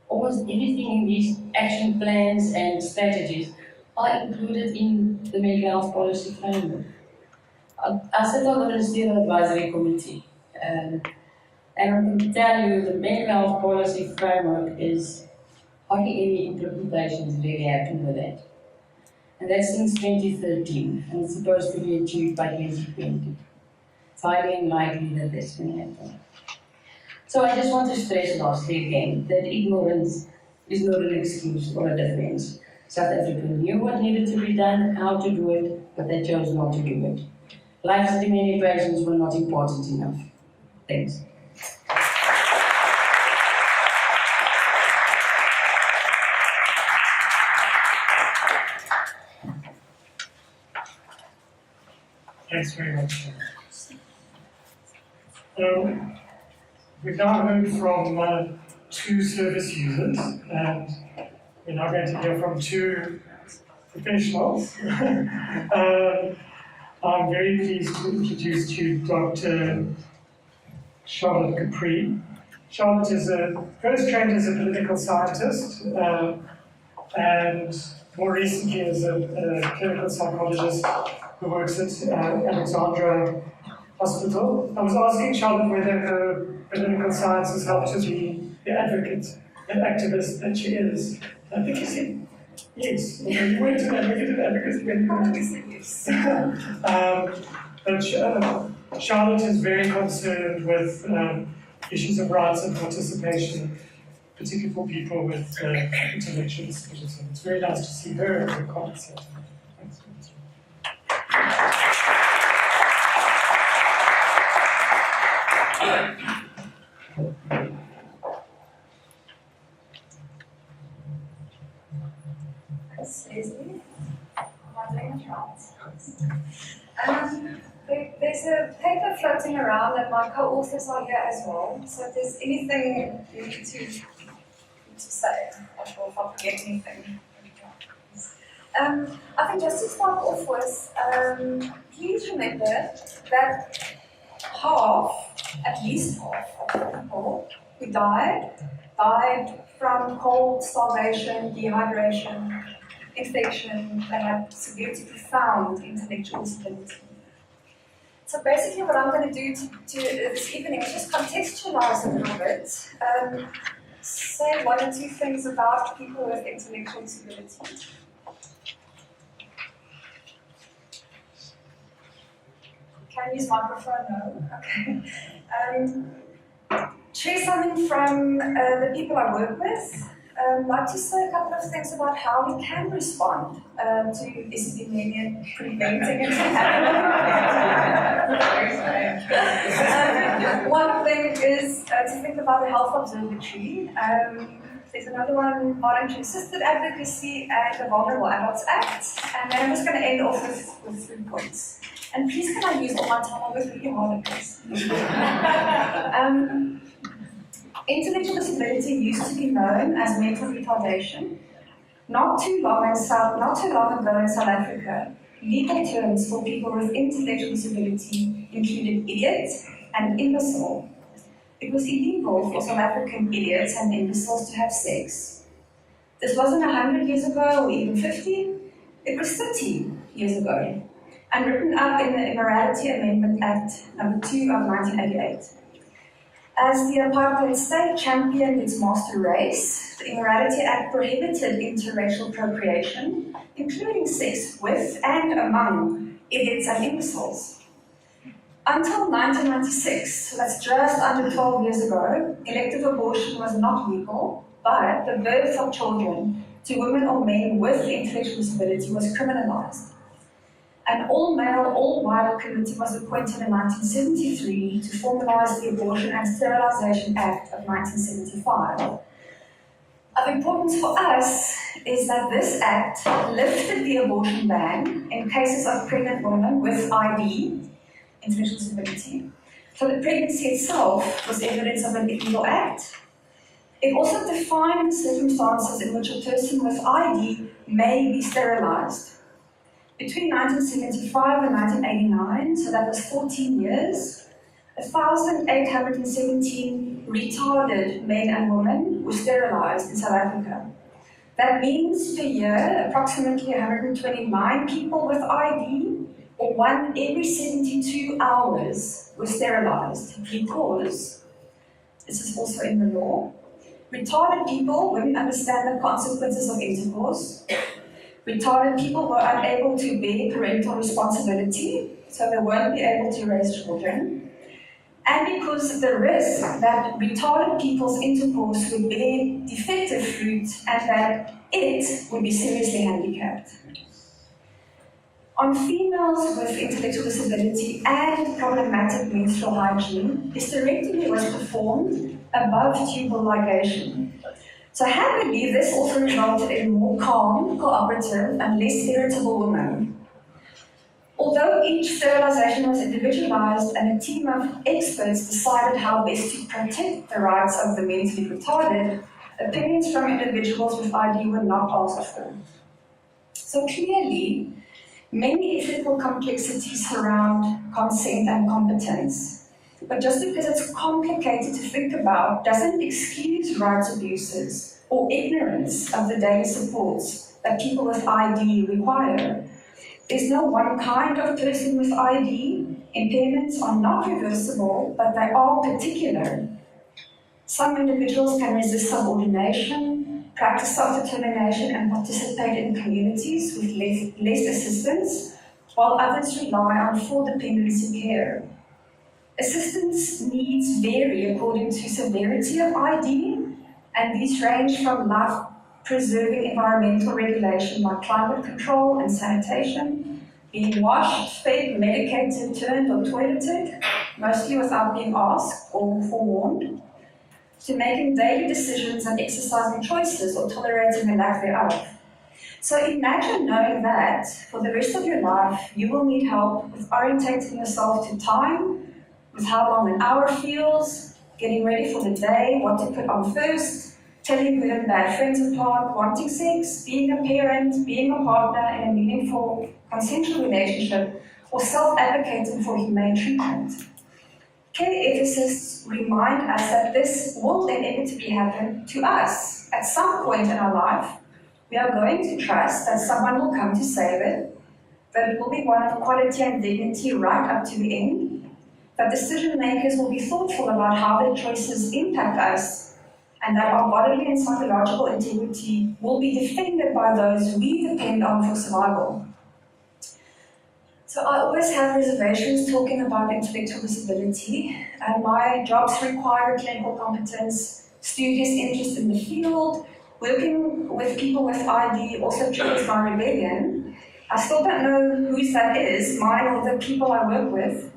almost everything in these action plans and strategies are included in the mental health policy framework. I sit on the Ministerial Advisory Committee, and I can tell you the mental health policy framework is hardly any implementations really happen with that. And that's since 2013, and it's supposed to be achieved by 2020. It's highly unlikely that that's going to happen. So I just want to stress lastly again that ignorance is not an excuse or a defense. South Africa knew what needed to be done, how to do it, but they chose not to do it. LIfe Esidimeni patients were not important enough. Thanks. Thanks very much. We've now heard from two service users, and we're now going to hear from two professionals. I'm very pleased to introduce to you Dr. Charlotte Capri. Charlotte is first trained as a political scientist, and more recently as a clinical psychologist who works at Alexandra Hospital. I was asking Charlotte whether her political science has helped her be the advocate and activist that she is. I think you said yes. You weren't an advocate and activist. But Charlotte is very concerned with issues of rights and participation, particularly for people with intellectual disabilities. It's very nice to see her in the concept. Thanks. Leslie, modeling France. There's a paper floating around and my co-authors are here as well. So if there's anything you need to say, or if I forget anything. I think just to start off with, please remember that at least half of the people who died from cold, starvation, dehydration, infection. They had severe to profound intellectual disability. So basically what I'm going to do this evening is just contextualize a little bit, say one or two things about people with intellectual disability. Can I use microphone? No? Okay. share something from the people I work with. I'd like to say a couple of things about how we can respond to Esidimeni and preventing it from happening. One of them is to think about the health observatory. There's another one, voluntary assisted advocacy and the Vulnerable Adults Act. And then I'm just going to end off with 3 points. And please can I use all my time? I'll work really hard at this. Intellectual disability used to be known as mental retardation. Not too long ago in South Africa, legal terms for people with intellectual disability included idiot and imbecile. It was illegal for South African idiots and imbeciles to have sex. This wasn't 100 years ago or even 50, it was 30 years ago, and written up in the Immorality Amendment Act No. 2 of 1988. As the apartheid state championed its master race, the Immorality Act prohibited interracial procreation, including sex with and among idiots and imbeciles. Until 1996, so that's just under 12 years ago, elective abortion was not legal, but the birth of children to women or men with intellectual disability was criminalized. An all-male, all-white committee was appointed in 1973 to formalize the Abortion and Sterilization Act of 1975. Of importance for us is that this act lifted the abortion ban in cases of pregnant women with ID, intellectual disability. So the pregnancy itself was evidence of an illegal act. It also defined the circumstances in which a person with ID may be sterilized. Between 1975 and 1989, so that was 14 years, 1,817 retarded men and women were sterilized in South Africa. That means per year, approximately 129 people with ID, or 1 every 72 hours, were sterilized because, this is also in the law, retarded people wouldn't understand the consequences of intercourse. Retarded people were unable to bear parental responsibility, so they won't be able to raise children. And because of the risk that retarded people's intercourse would bear defective fruit and that it would be seriously handicapped. On females with intellectual disability and problematic menstrual hygiene, hysterectomy was performed above tubal ligation. So happily, this also resulted in more calm, cooperative, and less irritable women. Although each sterilization was individualized and a team of experts decided how best to protect the rights of the mentally retarded, opinions from individuals with ID were not asked for. So clearly, many ethical complexities surround consent and competence. But just because it's complicated to think about doesn't excuse rights abuses or ignorance of the daily supports that people with ID require. There's no one kind of person with ID. Impairments are not reversible, but they are particular. Some individuals can resist subordination, practice self-determination, and participate in communities with less assistance, while others rely on full dependency care. Assistance needs vary according to severity of ID, and these range from life-preserving environmental regulation like climate control and sanitation, being washed, fed, medicated, turned or toileted, mostly without being asked or forewarned, to making daily decisions and exercising choices or tolerating the lack thereof. So imagine knowing that for the rest of your life, you will need help with orientating yourself to time, with how long an hour feels, getting ready for the day, what to put on first, telling good and bad friends apart, wanting sex, being a parent, being a partner in a meaningful, consensual relationship, or self-advocating for humane treatment. Care ethicists remind us that this will inevitably happen to us. At some point in our life, we are going to trust that someone will come to save it, that it will be one of quality and dignity right up to the end, that decision makers will be thoughtful about how their choices impact us, and that our bodily and psychological integrity will be defended by those we depend on for survival. So So I always have reservations talking about intellectual disability, and my jobs require clinical competence, studious interest in the field. Working with people with ID also triggers my rebellion. I still don't know whose that is, mine or the people I work with.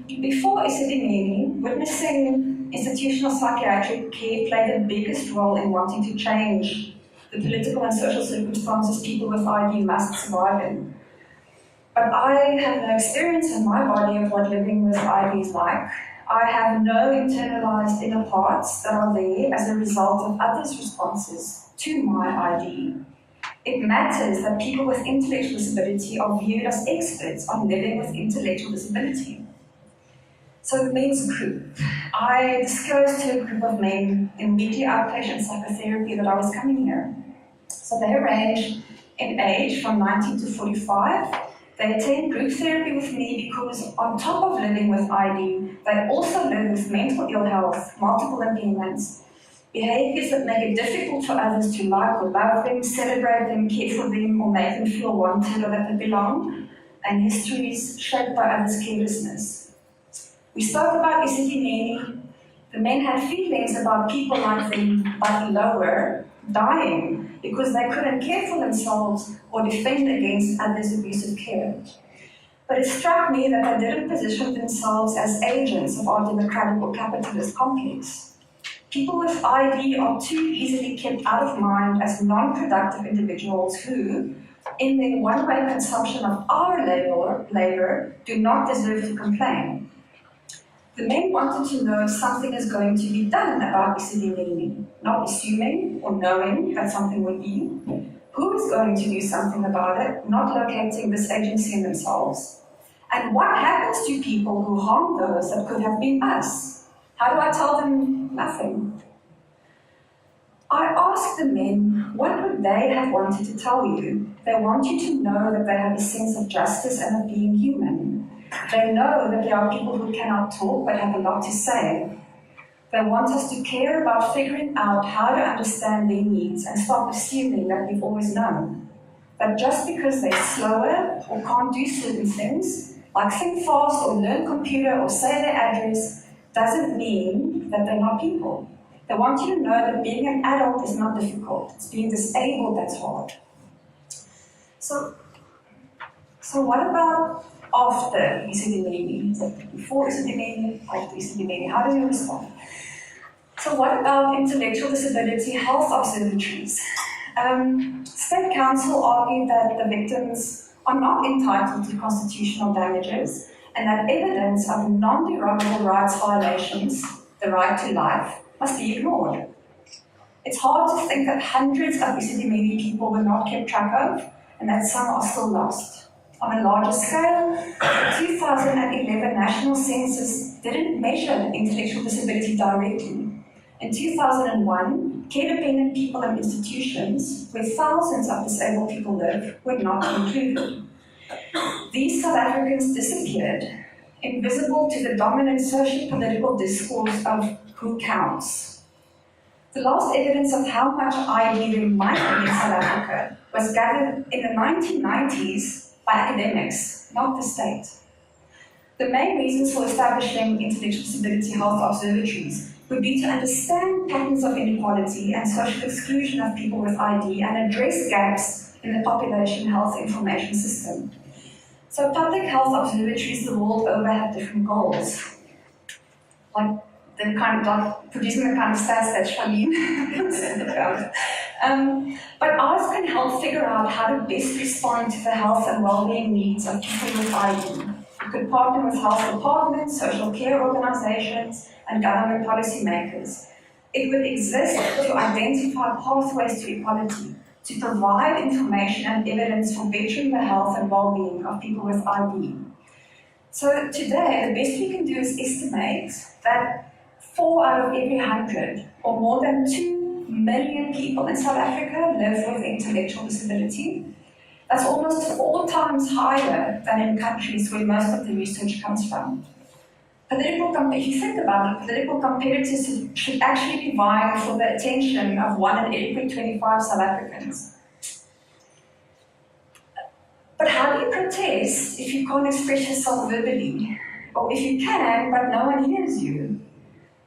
Before Esidimeni, witnessing institutional psychiatric care played the biggest role in wanting to change the political and social circumstances people with ID must survive in. But I have no experience in my body of what living with ID is like. I have no internalized inner parts that are there as a result of others' responses to my ID. It matters that people with intellectual disability are viewed as experts on living with intellectual disability. So the men's group. I disclosed to a group of men in weekly outpatient psychotherapy that I was coming here. So they range in age from 19 to 45. They attend group therapy with me because on top of living with ID, they also live with mental ill health, multiple impairments, behaviors that make it difficult for others to like or love them, celebrate them, care for them, or make them feel wanted or that they belong, and histories shaped by others' carelessness. We spoke about Esidimeni. The men had feelings about people like them, but lower, dying, because they couldn't care for themselves or defend against others' abusive care. But it struck me that they didn't position themselves as agents of our democratic or capitalist complex. People with ID are too easily kept out of mind as non-productive individuals who, in their one-way consumption of our labor, do not deserve to complain. The men wanted to know if something is going to be done about Esidimeni, not assuming or knowing that something would be. Who is going to do something about it, not locating this agency in themselves? And what happens to people who harm those that could have been us? How do I tell them nothing? I asked the men, what would they have wanted to tell you? They want you to know that they have a sense of justice and of being human. They know that there are people who cannot talk but have a lot to say. They want us to care about figuring out how to understand their needs and stop assuming that we've always known. That just because they're slower or can't do certain things, like think fast or learn computer or say their address, doesn't mean that they're not people. They want you to know that being an adult is not difficult. It's being disabled that's hard. So what about after Esidimeni? Before Esidimeni, after Esidimeni, how do you respond? So what about intellectual disability health observatories? State Council argued that the victims are not entitled to constitutional damages and that evidence of non-derogable rights violations, the right to life, must be ignored. It's hard to think that hundreds of Esidimeni people were not kept track of and that some are still lost. On a larger scale, the 2011 National Census didn't measure intellectual disability directly. In 2001, care-dependent people and institutions, where thousands of disabled people live, were not included. These South Africans disappeared, invisible to the dominant socio-political discourse of who counts. The last evidence of how much ID there might be in South Africa was gathered in the 1990s by academics, not the state. The main reasons for establishing intellectual disability health observatories would be to understand patterns of inequality and social exclusion of people with ID and address gaps in the population health information system. So public health observatories the world over have different goals. Like producing the kind of stats that Charlene said about. But ours can help figure out how to best respond to the health and well-being needs of people with ID. We could partner with health departments, social care organizations, and government policymakers. It would exist to identify pathways to equality, to provide information and evidence for bettering the health and well-being of people with ID. So today, the best we can do is estimate that 4 out of every 100, or more than 2 million people in South Africa live with intellectual disability. That's almost 4 times higher than in countries where most of the research comes from. If you think about it, political competitors should actually be vying for the attention of 1 in every 25 South Africans. But But how do you protest if you can't express yourself verbally? Or if you can, but no one hears you?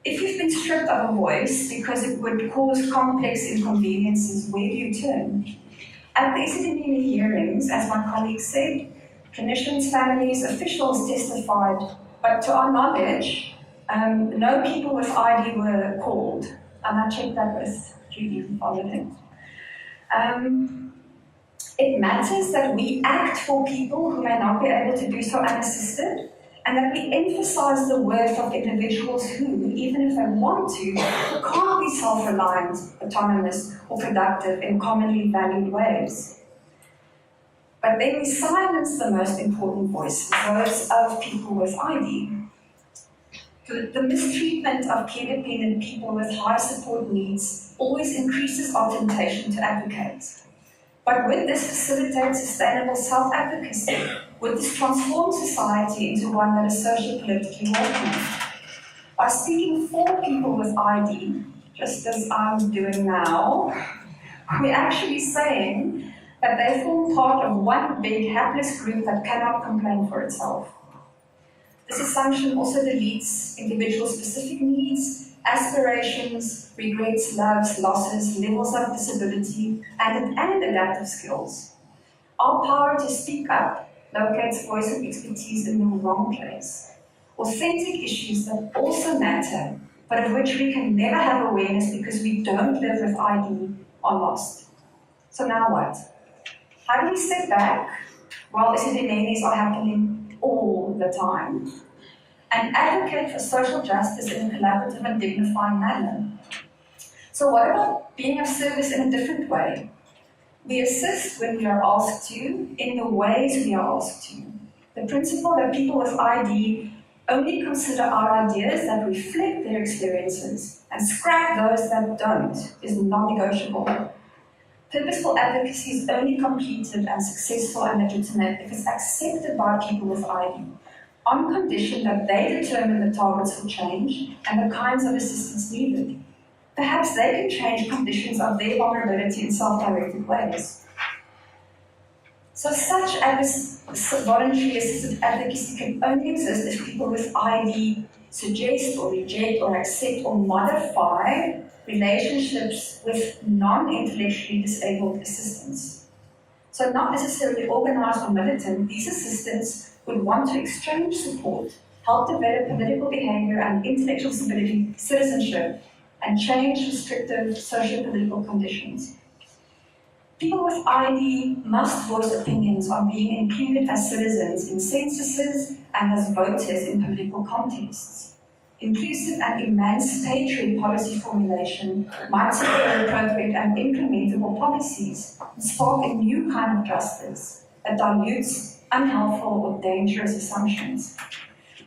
If you've been stripped of a voice because it would cause complex inconveniences, where do you turn? At the Esidimeni hearings, as my colleague said, clinicians, families, officials testified, but to our knowledge, no people with ID were called. And I checked that with Judy who followed it. It matters that we act for people who may not be able to do so unassisted, and that we emphasize the worth of individuals who, even if they want to, can't be self-reliant, autonomous, or productive in commonly valued ways. But then we silence the most important voices, those of people with ID. The mistreatment of care-dependent people with high support needs always increases our temptation to advocate. But would this facilitate sustainable self-advocacy? Would this transform society into one that is socio-politically welcoming? By speaking for people with ID, just as I'm doing now, we're actually saying that they form part of one big hapless group that cannot complain for itself. This assumption also deletes individual-specific needs, aspirations, regrets, loves, losses, levels of disability, and adaptive skills. Our power to speak up locates voice and expertise in the wrong place. Authentic issues that also matter, but of which we can never have awareness because we don't live with ID, are lost. So now what? How do we step back while Esidimenis are happening all the time and advocate for social justice in a collaborative and dignifying manner? So what about being of service in a different way? We assist when we are asked to, in the ways we are asked to. The principle that people with ID only consider our ideas that reflect their experiences and scrap those that don't is non-negotiable. Purposeful advocacy is only completed and successful and legitimate if it's accepted by people with ID, on condition that they determine the targets for change and the kinds of assistance needed. Perhaps they can change conditions of their vulnerability in self-directed ways. So such voluntary assisted advocacy can only exist if people with ID suggest or reject or accept or modify relationships with non-intellectually disabled assistants. So not necessarily organized or militant, these assistants would want to exchange support, help develop political behavior and intellectual citizenship, and change restrictive socio-political conditions. People with ID must voice opinions on being included as citizens in censuses and as voters in political contests. Inclusive and emancipatory policy formulation might secure appropriate and implementable policies and spark a new kind of justice that dilutes unhelpful or dangerous assumptions.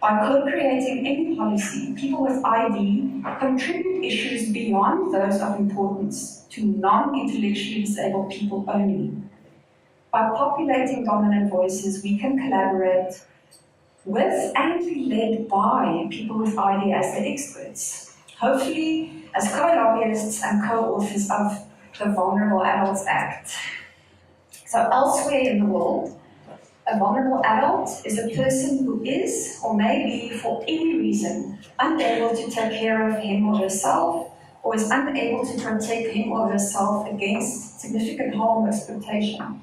By co-creating any policy, people with ID contribute issues beyond those of importance to non-intellectually disabled people only. By populating dominant voices, we can collaborate with and be led by people with ID as the experts, hopefully as co-lobbyists and co-authors of the Vulnerable Adults Act. So elsewhere in the world, a vulnerable adult is a person who is, or may be, for any reason, unable to take care of him or herself, or is unable to protect him or herself against significant harm or exploitation.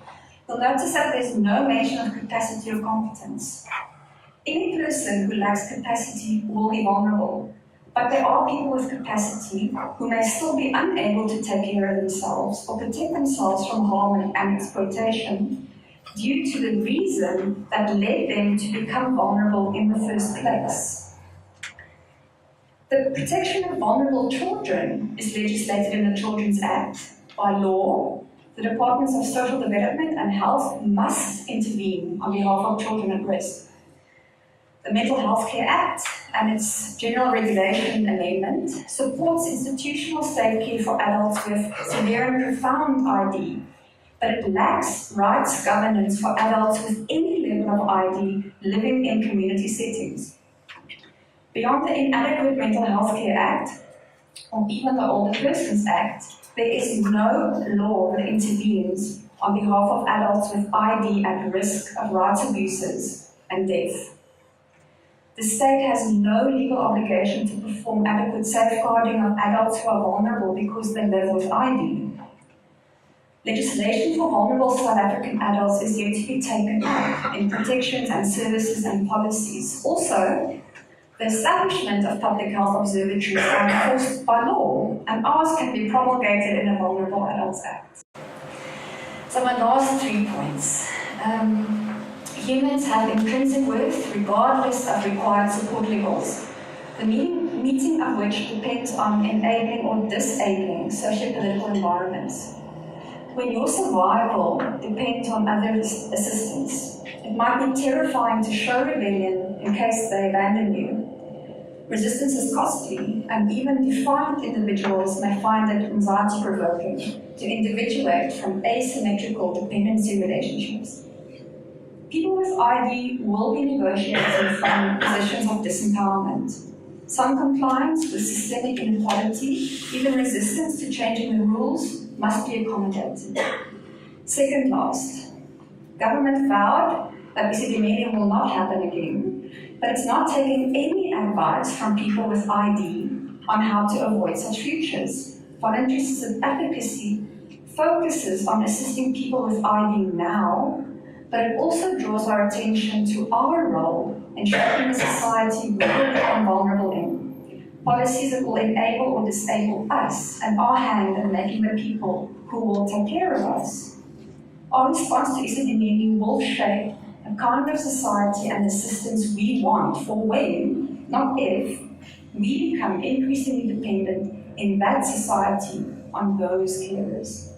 You'll notice that there's no mention of capacity or competence. Any person who lacks capacity will be vulnerable, but there are people with capacity who may still be unable to take care of themselves or protect themselves from harm and exploitation due to the reason that led them to become vulnerable in the first place. The protection of vulnerable children is legislated in the Children's Act. By law, the Departments of Social Development and Health must intervene on behalf of children at risk. The Mental Health Care Act and its General Regulation Amendment supports institutional safe care for adults with severe and profound ID, but it lacks rights governance for adults with any level of ID living in community settings. Beyond the inadequate Mental Health Care Act, or even the Older Persons Act, there is no law that intervenes on behalf of adults with ID at risk of rights abuses and death. The state has no legal obligation to perform adequate safeguarding of adults who are vulnerable because they live with ID. Legislation for vulnerable South African adults is yet to be taken up in protections and services and policies. Also, the establishment of public health observatories are enforced by law, and ours can be promulgated in a Vulnerable Adults Act. So my last 3 points. Humans have intrinsic worth regardless of required support levels, the meeting of which depends on enabling or disabling socio-political environments. When your survival depends on other assistance, it might be terrifying to show rebellion in case they abandon you. Resistance is costly, and even defiant individuals may find it anxiety-provoking to individuate from asymmetrical dependency relationships. People with ID will be negotiating from positions of disempowerment. Some compliance with systemic inequality, even resistance to changing the rules, must be accommodated. Second last, government vowed that Esidimeni will not happen again, but it's not taking any advice from people with ID on how to avoid such futures. Voluntary advocacy focuses on assisting people with ID now, but it also draws our attention to our role in shaping the society we will become vulnerable in. Policies that will enable or disable us and our hand in making the people who will take care of us. Our response to Esidimeni will shape the kind of society and assistance we want for when, not if, we become increasingly dependent in that society on those carers.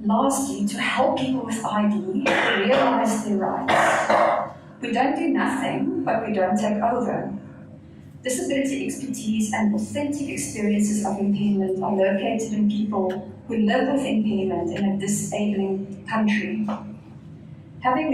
Lastly, to help people with ID realize their rights. We don't do nothing, but we don't take over. Disability expertise and authentic experiences of impairment are located in people who live with impairment in a disabling country. Having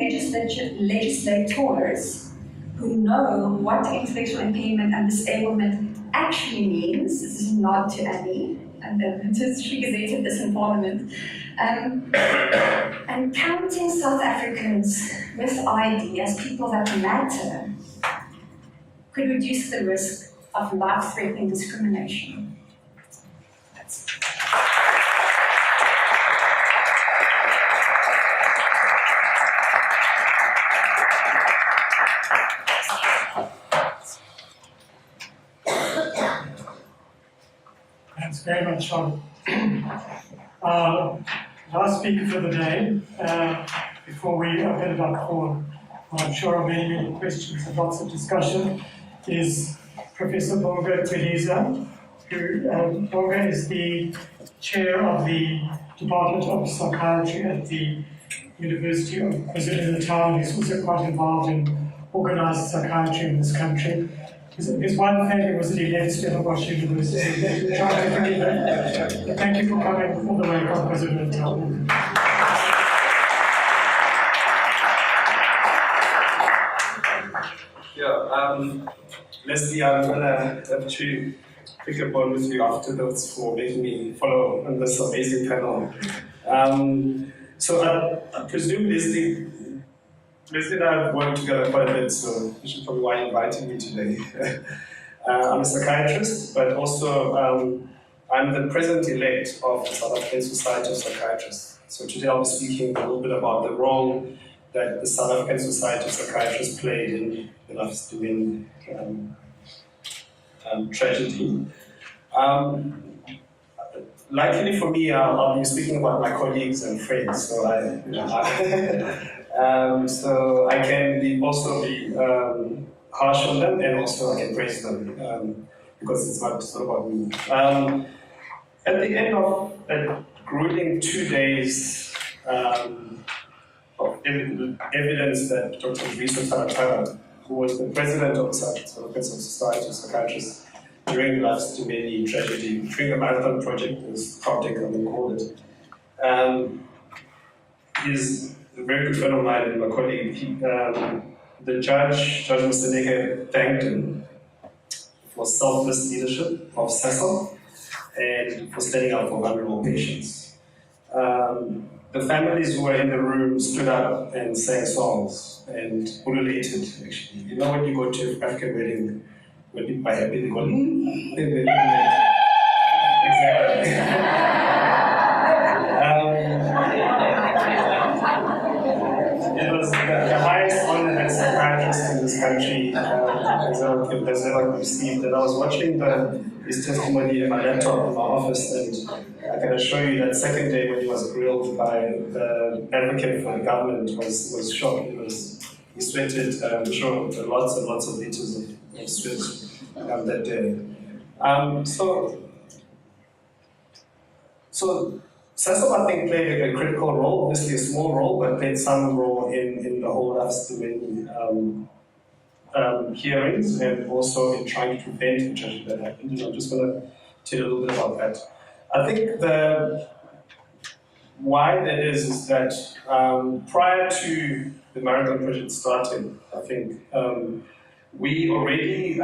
legislators who know what intellectual impairment and disablement actually means, this is a nod to Annie, and she gazetted this in Parliament, and counting South Africans with ID as people that matter could reduce the risk of life-threatening discrimination. That's it. Thanks very much, Charlene. Last speaker for the day, before we open it up for, I'm sure, many questions and lots of discussion, is Professor Bonga Chiliza, who Bonga is the chair of the Department of Psychiatry at the University of KwaZulu-Natal. He's also quite involved in organised psychiatry in this country. His one failure was that he left Stellenbosch University. Thank you for coming all the way from KwaZulu-Natal. Leslie, I'm going to have to pick up on with you afterwards for making me follow on this amazing panel. So I presume Leslie and I have worked together quite a bit, so you should probably why you invited me today. I'm a psychiatrist, but also I'm the president-elect of the South African Society of Psychiatrists. So today I'll be speaking a little bit about the role that the South African Society of Psychiatrists played in the LIfe Esidimeni tragedy. Luckily for me, I'll be speaking about my colleagues and friends, so so I can also be harsh on them, and also I can praise them because it's not about me. At the end of a grueling 2 days of evidence that Dr. Riso Taratara, who was the president of the South African Society of Psychiatrists during the LIfe Esidimeni tragedy, during the marathon project, as Project called it, he's a very good friend of mine and my colleague. The Judge Mr. thanked him for selfless leadership of CESL and for standing up for vulnerable patients. the families who were in the room stood up and sang songs and ululated, actually. You know when you go to an African wedding, when people are happy, they go, exactly. It was the highest honor that psychiatrists in this country has ever received. And I was watching his testimony in my laptop in my office, and I can assure you that second day when he was grilled by the advocate for the government was shocked. He sweated, sure, lots and lots of liters of sweat that day. So SASOP, I think, played a critical role, obviously a small role, but played some role in the whole LIfe Esidimeni hearings and also in trying to prevent the tragedy that happened. And I'm just going to tell you a little bit about that. I think why that is that prior to the Marathon project starting, I think we already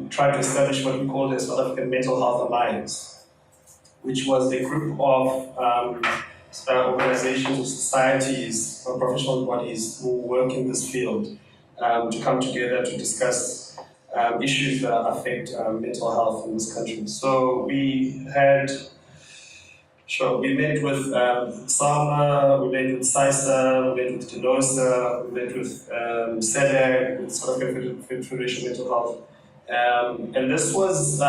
tried to establish what we called a South African Mental Health Alliance, which was a group of organizations, societies, or professional bodies who work in this field to come together to discuss issues that affect mental health in this country. So we met with SAMA, we met with SISA, we met with DENOSA, we met with SEDAG, with South African Federation of Mental Health. And this was, I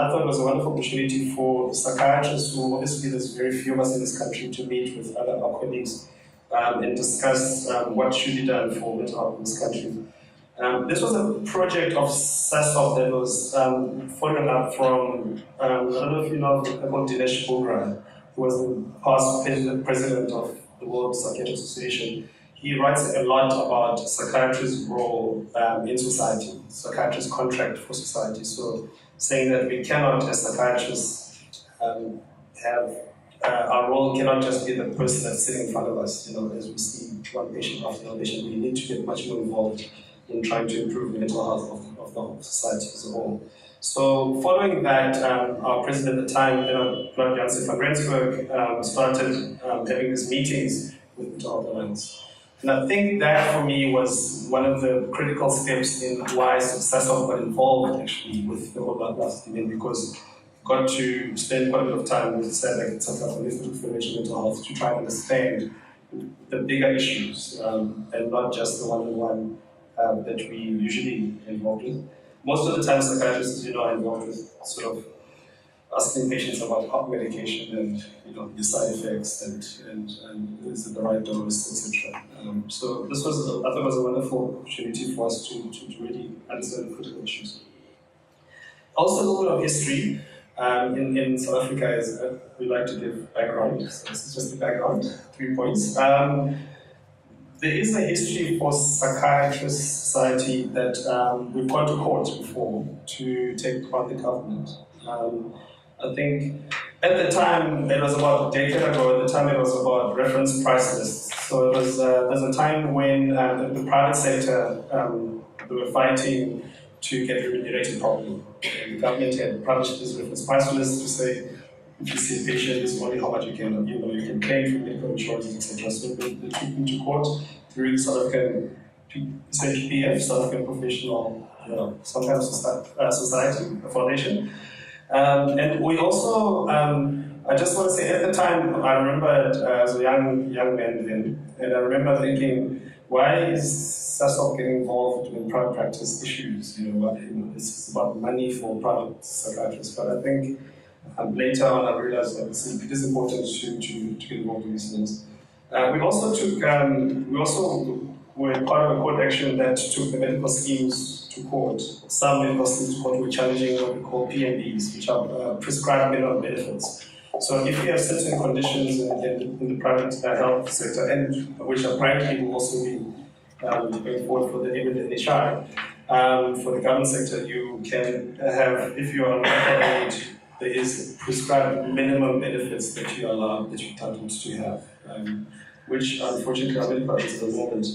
thought it was a wonderful opportunity for psychiatrists who, obviously there's very few of us in this country, to meet with other our colleagues and discuss what should be done for mental health in this country. This was a project of SASOP that was following up from, I don't know if you know, Dinesh Bogra, who was the past president of the World Psychiatric Association. He writes a lot about psychiatrists' role in society, psychiatrists' contract for society. So saying that we cannot, as psychiatrists, have our role cannot just be the person that's sitting in front of us. You know, as we see one patient after another patient, we need to get much more involved in trying to improve the mental health of the whole society as a whole. So following that, our president at the time, Claude Jansen van Rensburg, started having these meetings with Mental Health Alliance. And I think that for me was one of the critical steps in why SASOP got involved actually with the whole Life Esidimeni, because got to spend quite a bit of time with SADC and South African Federation of Mental Health to try and understand the bigger issues and not just the one-on-one that we usually involved with. Most of the time, psychiatrists, as you know, are involved with sort of asking patients about heart medication and the side effects and is it the right dose, etc. So this was, I thought, was a wonderful opportunity for us to really understand the critical issues. Also, a little bit of history. In South Africa, is we like to give background. So this is just the background, 3 points. There is a history for psychiatrist society that we've gone to court before to take on the government. I think at the time, it was about a decade ago, at the time it was about reference price lists. So it was, there's a time when the private sector, they were fighting to get remunerated properly. And the government had published this reference price list to say, if you see a patient, this is only how much you can claim from medical insurance, etc. So they took them to court through the South African PPF, South African Professional, sometimes Society, a foundation. And we also, I just want to say, at the time, I remember as a young man then, and I remember thinking, why is SASOP getting involved in private practice issues? It's about money for private psychiatrists. But I think later on I realized that it is important to get involved in these things. We also were part of a court action that took the medical schemes to court. Some medical schemes to court were challenging what we call PMBs, which are prescribed minimum benefits. So if you have certain conditions in the private health sector, and which apparently will also be going forward for the NHI, for the government sector, you can have, if you are on medical aid, there is prescribed minimum benefits that you are allowed, that you're entitled to have, which unfortunately our medical aids at the moment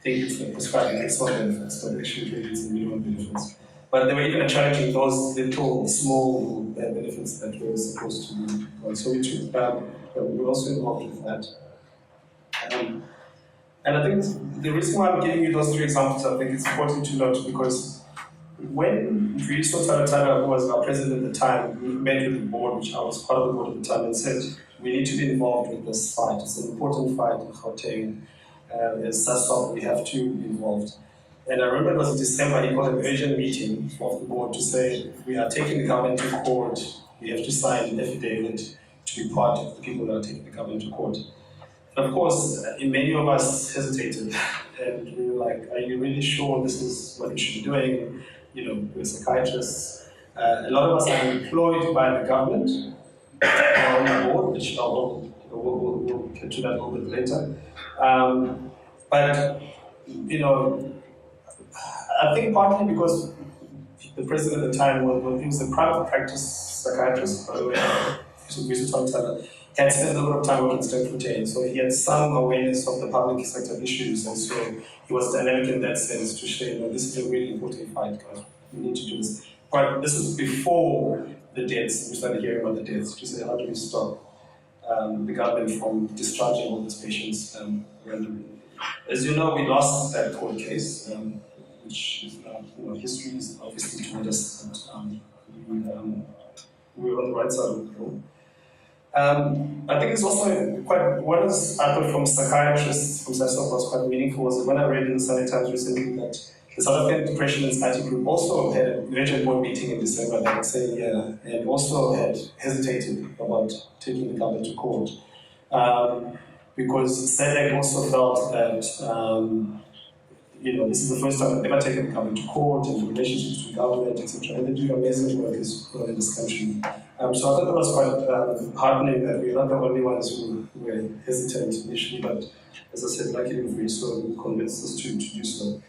think it's the prescribed maximum benefits, but actually it's the minimum benefits. But they were even challenging those little, small benefits that were supposed to be done. So we took we were also involved with that. And I think the reason why I'm giving you those three examples, I think it's important to note, because when Riso Taratara, who was our president at the time, we met with the board, which I was part of the board at the time, and said, we need to be involved with this fight. It's an important fight in Gauteng. As SASOP, we have to be involved. And I remember it was in December, he called an urgent meeting of the board to say, we are taking the government to court. We have to sign an affidavit to be part of the people that are taking the government to court. And of course, many of us hesitated, and we were like, are you really sure this is what we should be doing? You know, we're psychiatrists. A lot of us are employed by the government on the board, which we'll get to that a little bit later. But, you know, I think partly because the president at the time was a private practice psychiatrist, by the way, had spent a lot of time working in Stellenbosch, so he had some awareness of the public sector issues, and so he was dynamic in that sense to say, you know, this is a really important fight, guys. We need to do this. But this was before the deaths. We started hearing about the deaths to say, how do we stop the government from discharging all these patients randomly? As you know, we lost that court case, which is, you know, history is obviously told us that we were on the right side of the room. I think it's also quite, what is I thought from psychiatrists, from SASOP was quite meaningful was that when I read in the Sunday Times recently that the South African Depression and Anxiety Group also had an urgent board meeting in December that same year, and also had hesitated about taking the government to court. Because SADC also felt that you know, this is the first time they've ever taken the government to court and the relationships with government, etc. And they do amazing work in this country. So I thought that was quite heartening that we're not the only ones who were hesitant initially, but as I said, luckily we so convinced us to do so.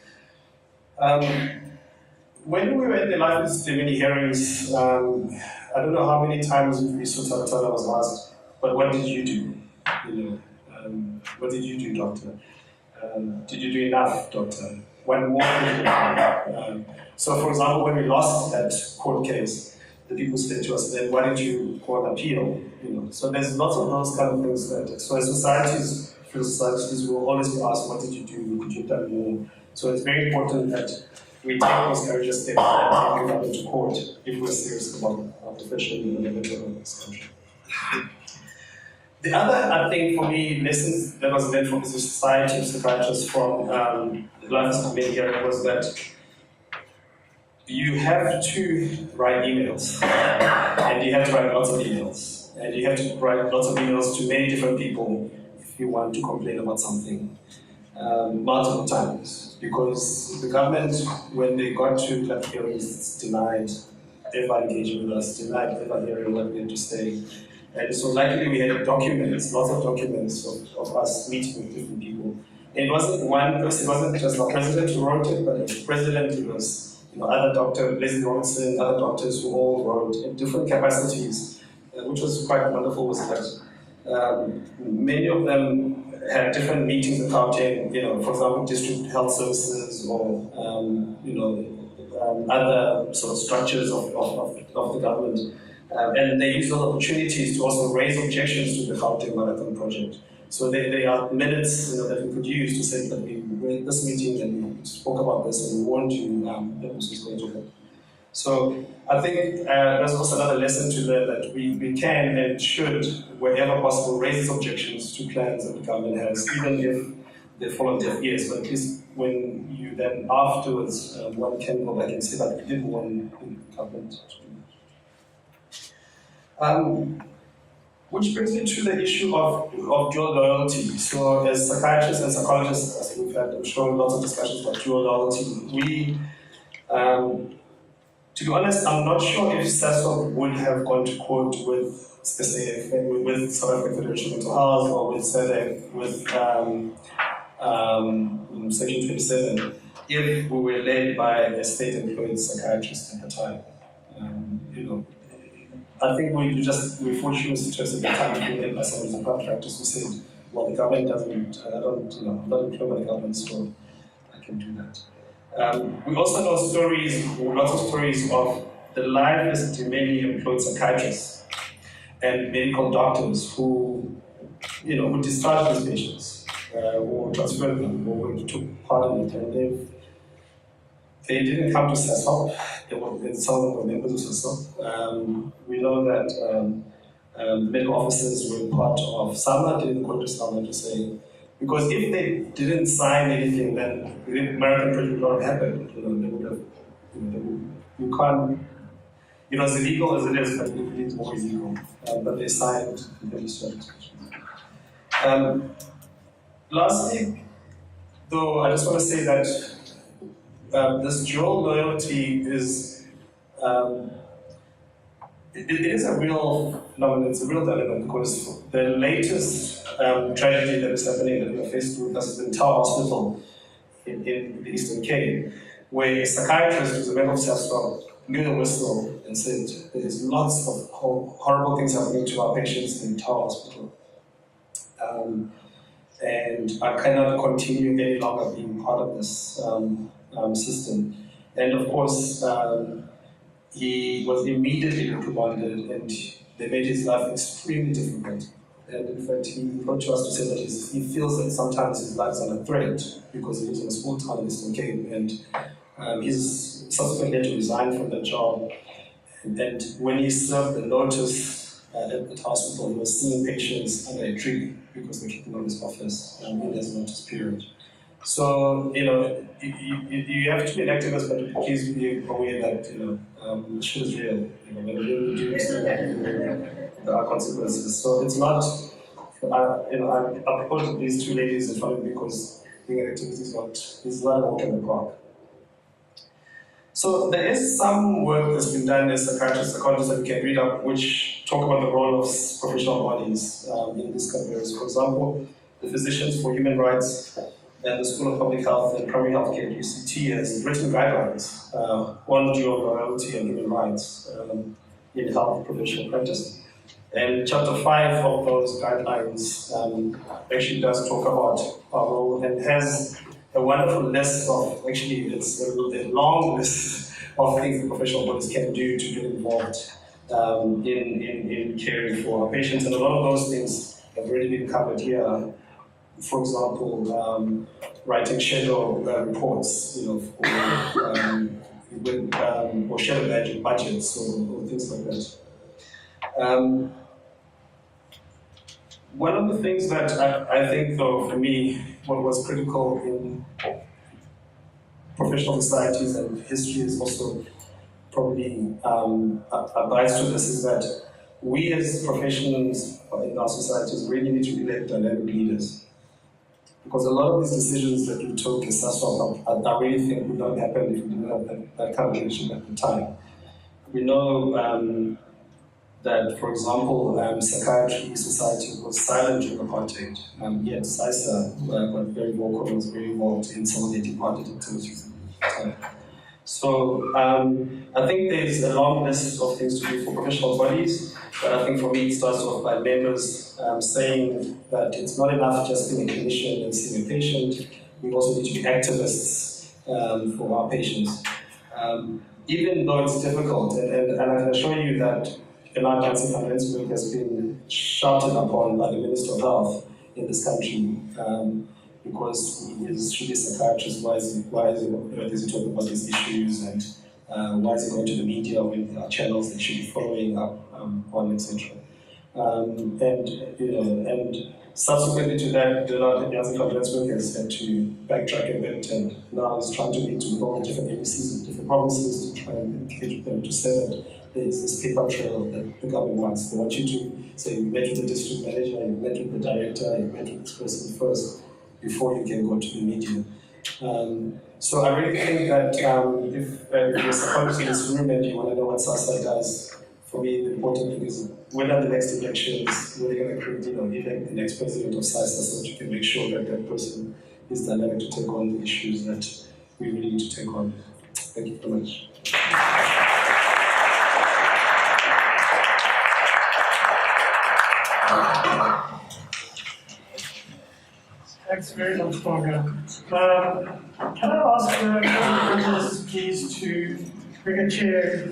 When we were in the LIfe Esidimeni hearings, I don't know how many times Riso Taratara was asked, but what did you do? You know, what did you do, doctor? Did you do enough, doctor? What more did you do? So, for example, when we lost that court case, the people said to us, then why did you go on appeal? You know, so there's lots of those kind of things that, so as societies, will always be asked, what did you do? Could you have done more? So it's very important that we take those courageous steps and take the government to court if we're serious about our profession and the liberty of this country. The other, I think, for me, lessons that was learned from the Society of Psychiatrists from the LIfe Esidimeni hearing was that you have to write emails, and you have to write lots of emails, and you have to write lots of emails to many different people if you want to complain about something multiple times, because the government, when they got to that hearings, denied ever engaging with us, denied ever hearing what we had to say. And so luckily we had documents, lots of documents of us meeting with different people. And it wasn't one person, it wasn't just the president who wrote it, but the president, it was, you know, other doctors, Leslie Robinson, other doctors who all wrote in different capacities, which was quite wonderful was that many of them had different meetings in Gauteng, you know, for example, district health services or, you know, other sort of structures of the government. And they use those opportunities to also raise objections to the Gauteng Marathon project. So they are minutes, you know, that we could use to say that we were in this meeting and we spoke about this and we warned you that this was going to happen. So I think there's also another lesson to learn that we can and should, wherever possible, raise these objections to plans that the government has, even if they fall on deaf ears. But at least when you then afterwards, one can go back and say that we did warn the government to do that. Which brings me to the issue of dual loyalty. So as psychiatrists and psychologists, as we've had, I'm sure, lots of discussions about dual loyalty. We, to be honest, I'm not sure if SASOP would have gone to court with SAF, with South African Federation of Mental Health, or with SADC, with Section 27, if we were led by a state-employed psychiatrist at the time. You know, I think we fortunate situations at the time to be led by somebody in private practice who said, well, the government doesn't, I'm not employed by the government, so I can do that. We also know stories, lots of stories of the LIfe Esidimeni employed psychiatrists and medical doctors who, who discharged these patients, or transferred them, or took part in it, and they didn't come to SASOP. Some of them were members of SASOP. We know that medical officers were part of SAMA, didn't go to SAMA to say, because if they didn't sign anything, then the American project would not have happened. They would have, you can't, as illegal as it is, but it is more illegal. But they signed the discharge. Lastly, though, I just want to say that this dual loyalty is it is a real phenomenon. It's a real dilemma, because the latest tragedy that is happening in the Facebook is in Tower Hospital in the Eastern Cape, where a psychiatrist who's a member of SASOP blew the whistle and said there's lots of horrible things happening to our patients in Tower Hospital. And I cannot continue any longer being part of this system. And of course, he was immediately reprimanded, and they made his life extremely difficult. And in fact, he wrote to us to say that he feels that sometimes his life is under threat because he lives in a small town in Eastern Cape, and he's subsequently had to resign from that job. And when he served the notice at the hospital, he was seeing patients under a tree because they kicked him out of his office in his notice period. So, you have to be an activist, but please be aware that, shit is real. When you do this, there are consequences. So it's not, I put these two ladies in front of me because being an activist is not a walk in the park. So there is some work that's been done as psychiatrists, psychologists that we can read up, which talk about the role of professional bodies in these careers. For example, the Physicians for Human Rights and the School of Public Health and Primary Healthcare at UCT has written guidelines on dual loyalty and human rights in health professional practice. And Chapter 5 of those guidelines actually does talk about our role and has a wonderful list of, actually it's a long list of things that professional bodies can do to get involved in caring for our patients. And a lot of those things have already been covered here. For example, writing schedule reports, or schedule budgets or things like that. One of the things that I think, though, for me, what was critical in professional societies and history is also probably advice to this, is that we as professionals in our societies really need to elect dynamic leaders. Because a lot of these decisions that you took as SASOP, I really think would not happen if we didn't have that kind of leadership at the time. We know that, for example, Psychiatry Society was silent during apartheid, yet SISA got very vocal and was very involved in some of the departed activities at the time. So I think there's a long list of things to do for professional bodies, but I think for me it starts off by members saying that it's not enough just being a clinician and seeing a patient. We also need to be activists for our patients. Even though it's difficult, and I can assure you that Bernard Jansen van Rensburg has been shouted upon by the Minister of Health in this country because he is truly a psychiatrist. Why is he talking about these issues, and why is he going to the media with channels that should be following up on, etc. And subsequently to that, Bernard Jansen van Rensburg has had to backtrack a bit, and now is trying to meet with all the different agencies in different provinces to try and engage with them to say that there is this paper trail that the government wants. They want you to say you met with the district manager, you met with the director, you met with this person first before you can go to the media. So I really think that if you're supposed in this room and you want to know what SASA does, for me the important thing is when are the next elections, when are you going to create, elect the next president of SASA so that you can make sure that that person is dynamic to take on the issues that we really need to take on. Thank you very much. Thanks very much, Bonga. Can I ask the panelists, please, to bring a chair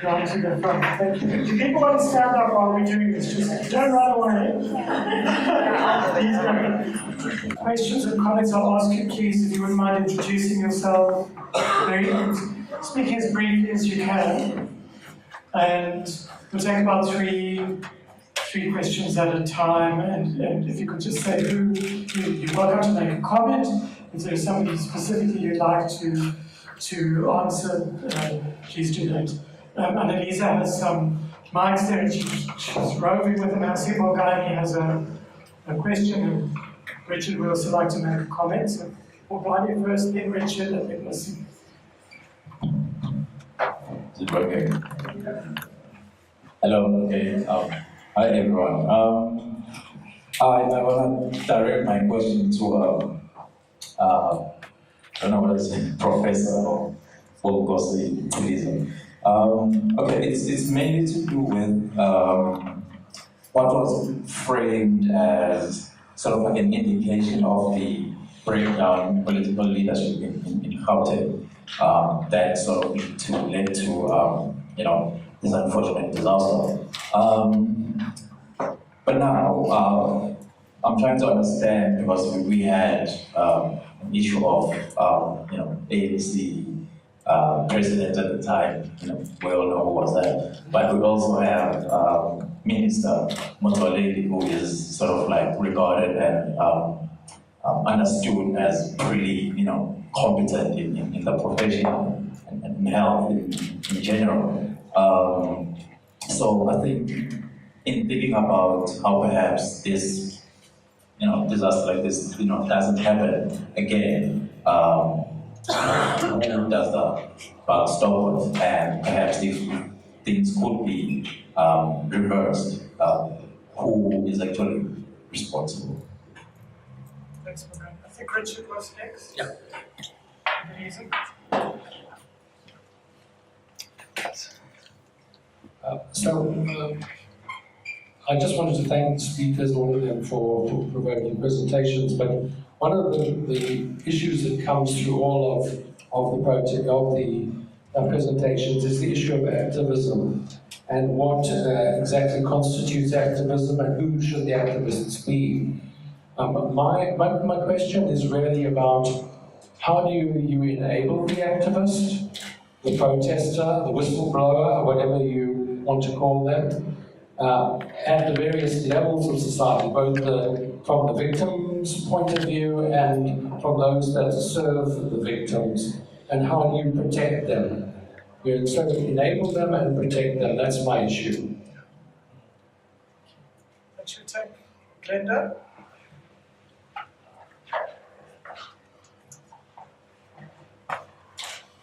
down to the front? Thank you. Do people want to stand up while we're doing this? Just don't run away. Please don't. Questions and comments I'll ask you, please, if you wouldn't mind introducing yourself. Speak as briefly as you can. And we'll take about three questions at a time, and if you could just say who you're welcome to make a comment. If there's somebody specifically you'd like to answer, please do that. Annalisa has some mics there, and she's roving with them. I see Morgani has a question, and Richard would also like to make a comment. So Morgani first, then Richard, and then Lucy. Is it working? Hello, okay. Hi everyone. I want to direct my question to I don't know what to say, Professor or Bonga Chiliza. Okay, it's mainly to do with what was framed as sort of like an indication of the breakdown in political leadership in Gauteng that sort of led to this unfortunate disaster. But now, I'm trying to understand, because we had an issue of, ANC president at the time, we all know who was that. But we also have Minister Motsoaledi, who is sort of like regarded and understood as really, competent in the profession and health in general. So I think in thinking about how perhaps this, disaster like this, doesn't happen again, who does the buck stop with, and perhaps if things could be reversed, who is actually responsible? Thanks, Morgan. I think Richard was next. Yeah. I just wanted to thank the speakers, all of them, for provoking presentations. But one of the issues that comes through all of the presentations is the issue of activism and what exactly constitutes activism and who should the activists be. My question is really about how do you enable the activist, the protester, the whistleblower, or whatever you want to call them, at the various levels of society, both from the victim's point of view and from those that serve the victims, and how do you protect them? So enable them and protect them, that's my issue. That should take Glenda.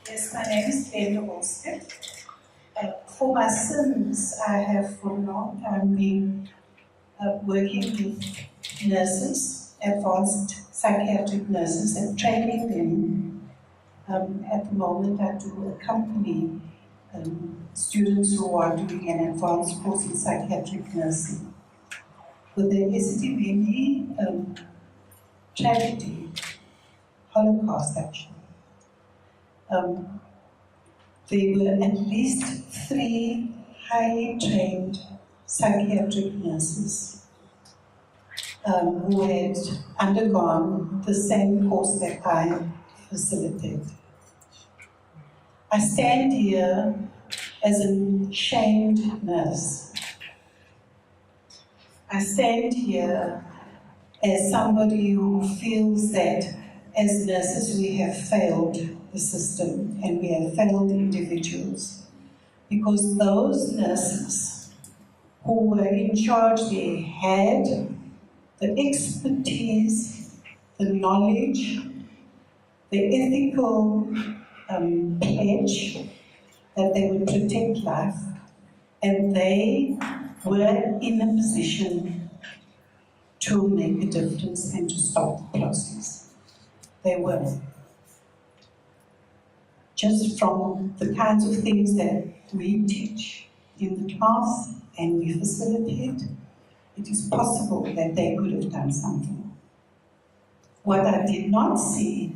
Yes, my name is Glenda Wolstead. For my sins, I have for a long time been working with nurses, advanced psychiatric nurses, and training them. At the moment, I do accompany students who are doing an advanced course in psychiatric nursing. With the Esidimeni tragedy, Holocaust actually, there were at least 3 highly trained psychiatric nurses who had undergone the same course that I facilitate. I stand here as a shamed nurse. I stand here as somebody who feels that as nurses we have failed the system and we have failed individuals, because those nurses who were in charge, they had the expertise, the knowledge, the ethical pledge that they would protect life, and they were in a position to make a difference and to stop the process. They were. Just from the kinds of things that we teach in the class and we facilitate, it is possible that they could have done something. What I did not see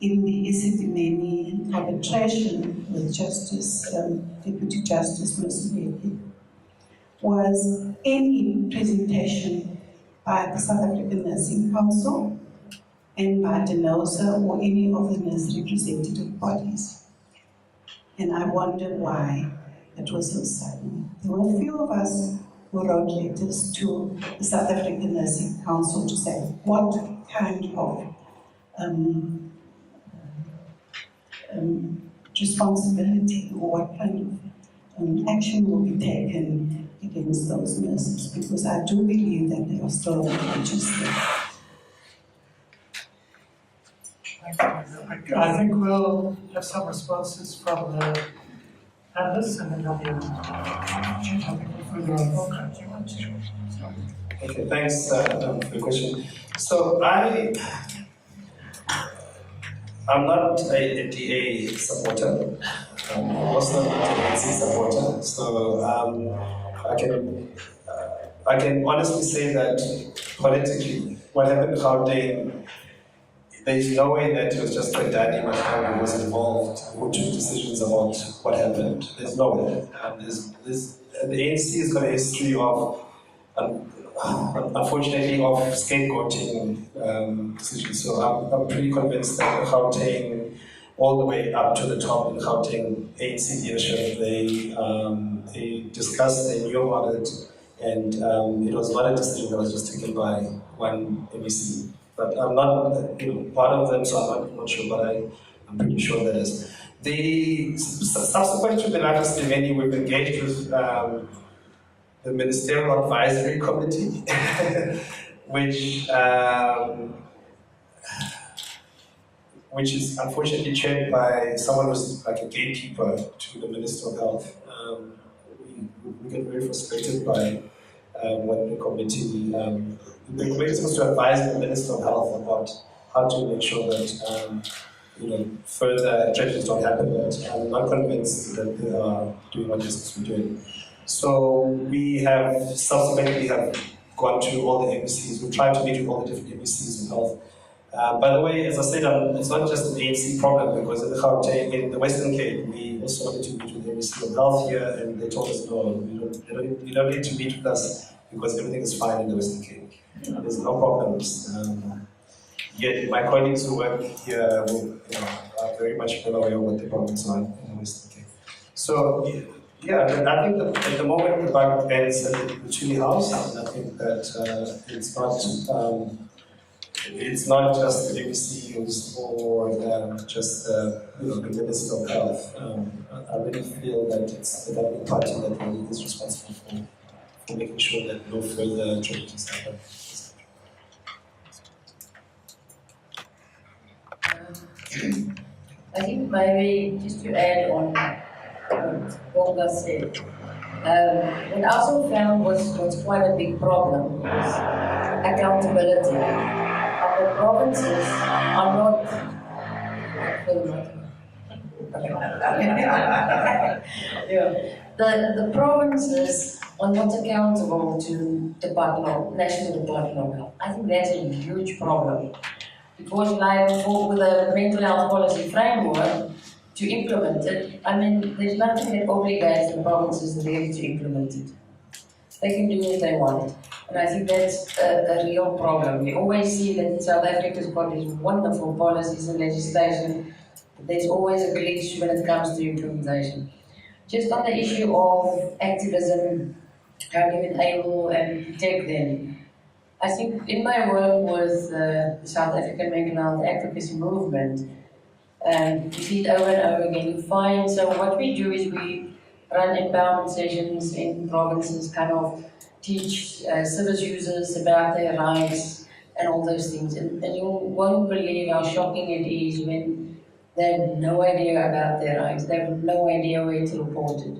in the Esidimeni arbitration with Deputy Justice Musibeki was any presentation by the South African Nursing Council and by DENOSA or any of the nurse representative bodies. And I wonder why it was so sudden. There were a few of us who wrote letters to the South African Nursing Council to say what kind of responsibility or what kind of action will be taken against those nurses, because I do believe that they are still unconscious there. I think we'll have some responses from the panelists, and then there'll be further on. Okay, thanks for the question. So I'm not a DA supporter. I'm also not an ANC supporter. So I can honestly say that politically, what happened in Gauteng, there's no way that it was just a daddy who was involved, who took decisions about what happened. There's no way. The ANC has got a history of, unfortunately, of scapegoating decisions. So I'm pretty convinced that Gauteng, all the way up to the top in Gauteng, ANC leadership, they discussed, they knew about it, and it was not a decision that was just taken by one MEC. But I'm not part of them, so I'm not sure, but I'm pretty sure that is. The subsequent to the LIfe Esidimeni, we've engaged with the Ministerial Advisory Committee, which is unfortunately chaired by someone who's like a gatekeeper to the Minister of Health. We get very frustrated by when the committee is supposed to advise the Minister of Health about how to make sure that further changes don't happen. But I'm not convinced that they are doing what they're supposed to be doing. So we have subsequently gone to all the MECs. We tried to meet with all the different MECs in health. By the way, as I said, it's not just an ANC problem, because in the Western Cape, we also wanted to meet with the MEC of Health here, and they told us, no, you don't need to meet with us because everything is fine in the Western Cape. There's no problems. Yet my colleagues who work here are very much well aware of what the problems are in the Western Cape. So, yeah, I think that at the moment the buck ends at the Chile House, and I think that it's not just the MECs or just the Minister of Health. I really feel that it's the governing party that really is responsible for making sure that no further changes happen. I think maybe just to add on what Bonga said, what I also found was quite a big problem is accountability. Our provinces are not the provinces are not accountable to the National Department of Health. I think that's a huge problem. Because with a mental health policy framework, to implement it, I mean, there's nothing that obligates the provinces really to implement it. They can do what they want. And I think that's a real problem. We always see that South Africa's got these wonderful policies and legislation, but there's always a glitch when it comes to implementation. Just on the issue of activism, how do you enable and protect them? I think in my work with the South African mental health advocacy movement, you see it over and over again. You find, so what we do is we run empowerment sessions in provinces, kind of teach service users about their rights and all those things. And you won't believe how shocking it is when they have no idea about their rights. They have no idea where to report it.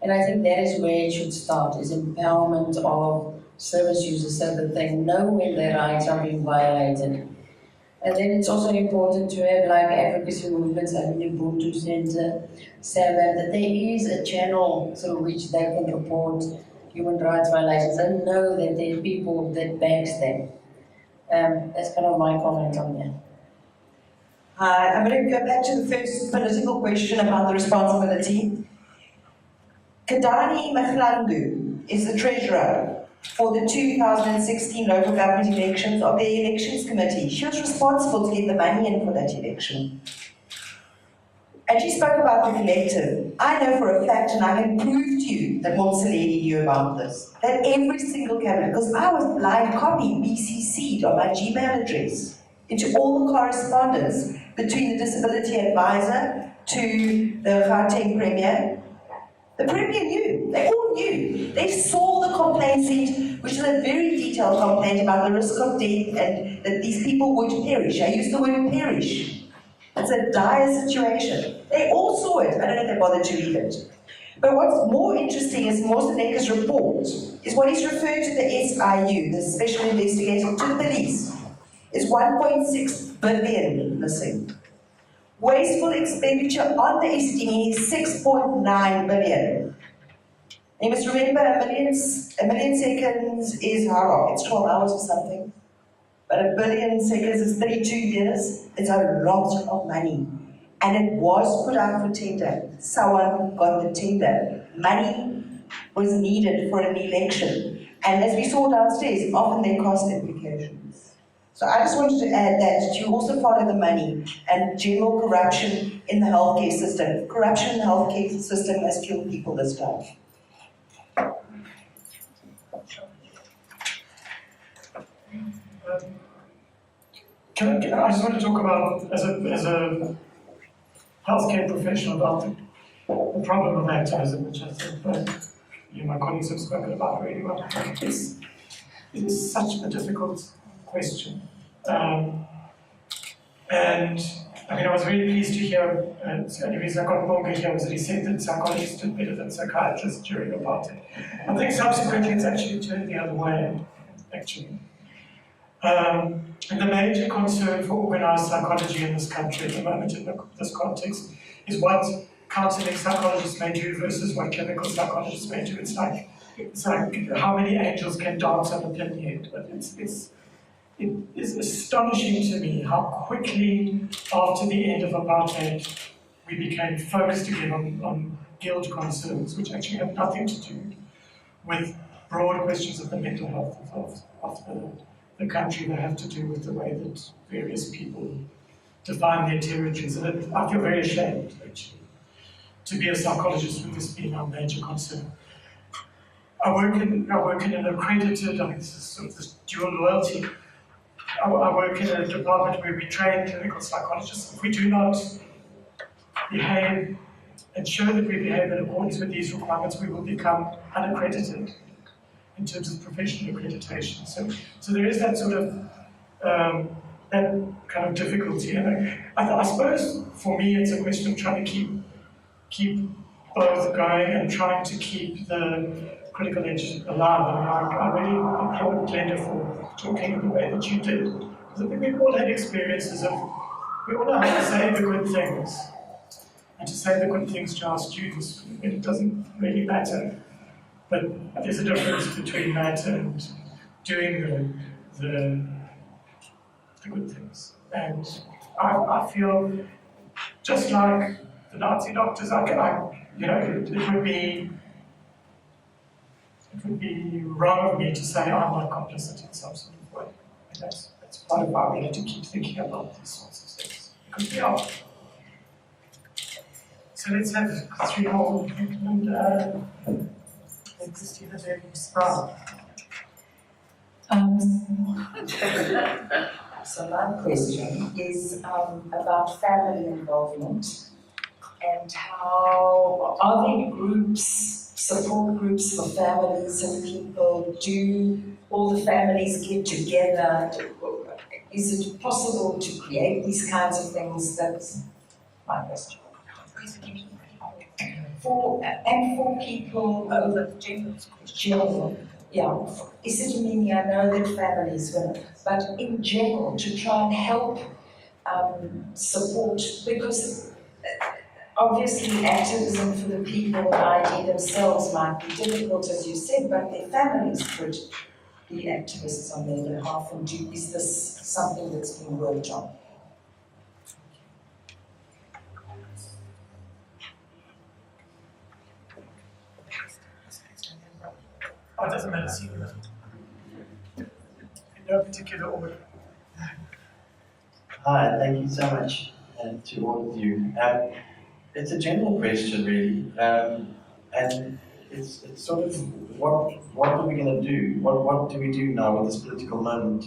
And I think that is where it should start, is empowerment of service users so that they know when their rights are being violated. And then it's also important to have like advocacy movements like the Ubuntu Center, that there is a channel through which they can report human rights violations and know that there are people that backs them. That's kind of my comment on that. I'm going to go back to the first political question about the responsibility. Kadani Mahlangu is the treasurer for the 2016 local government elections of the elections committee. She was responsible to get the money in for that election. And she spoke about the collective. I know for a fact, and I can prove to you that Momsaledi knew about this, that every single candidate, because I was blind copy BCC'd on my Gmail address into all the correspondence between the disability advisor to the Gauteng premier. The premier knew, they all knew. They saw the complaint sheet, which is a very detailed complaint about the risk of death and that these people would perish. I use the word perish. It's a dire situation. They all saw it. I don't know if they bothered to read it. But what's more interesting is Moseneka's report is what is referred to the SIU, the Special Investigator, to the police, is 1.6 billion missing. Wasteful expenditure on the Esidimeni is 6.9 billion. You must remember a million seconds is how long? It's 12 hours or something. But a billion seconds is 32 years. It's a lot of money. And it was put out for tender. Someone got the tender. Money was needed for an election. And as we saw downstairs, often there are cost implications. So I just wanted to add that you also follow the money and general corruption in the healthcare system. Corruption in the healthcare system has killed people this time. I just want to talk about, as a healthcare professional, about the problem of activism, which I think both you and my colleagues have spoken about really well. It is such a difficult question. And I mean, I was really pleased to hear, the only reason I got Bonga here was that he said that psychologists did better than psychiatrists during apartheid. I think subsequently it's actually turned the other way, actually. And the major concern for organised psychology in this country at the moment in this context is what counselling psychologists may do versus what clinical psychologists may do. It's like how many angels can dance on a pinhead. But it is astonishing to me how quickly after the end of apartheid we became focused again on guilt concerns, which actually have nothing to do with broad questions of the mental health of the country. They have to do with the way that various people define their territories. And I feel very ashamed, actually, to be a psychologist with this being our major concern. I work in an accredited, I mean, this is sort of this dual loyalty. I work in a department where we train clinical psychologists. If we do not behave and show that we behave in accordance with these requirements, we will become unaccredited in terms of professional accreditation. So there is that sort of, that kind of difficulty. And I suppose for me it's a question of trying to keep both going and trying to keep the critical edge alive. I really applaud Glenda for talking in the way that you did. Because I think we've all had experiences of, we all know how to say the good things. And to say the good things to our students, when it doesn't really matter. But there's a difference between that and doing the good things. And I feel just like the Nazi doctors, it would be wrong of me to say I'm not complicit in some sort of way. And that's part of why we have to keep thinking about these sorts of things. Because we are. So let's have three more and Christina Sprout. So my question is about family involvement and how are there groups, support groups for families and people? Do all the families get together? Is it possible to create these kinds of things? That's my question. For people over general, yeah, Esidimeni, I know that families will, but in general, to try and help support, because obviously activism for the people, i.e. themselves, might be difficult, as you said, but their families could be activists on their behalf, and is this something that's being worked on? Oh, it doesn't matter, senior. In no particular order. Hi, thank you so much to all of you. It's a general question, really, and it's sort of what are we going to do? What do we do now with this political moment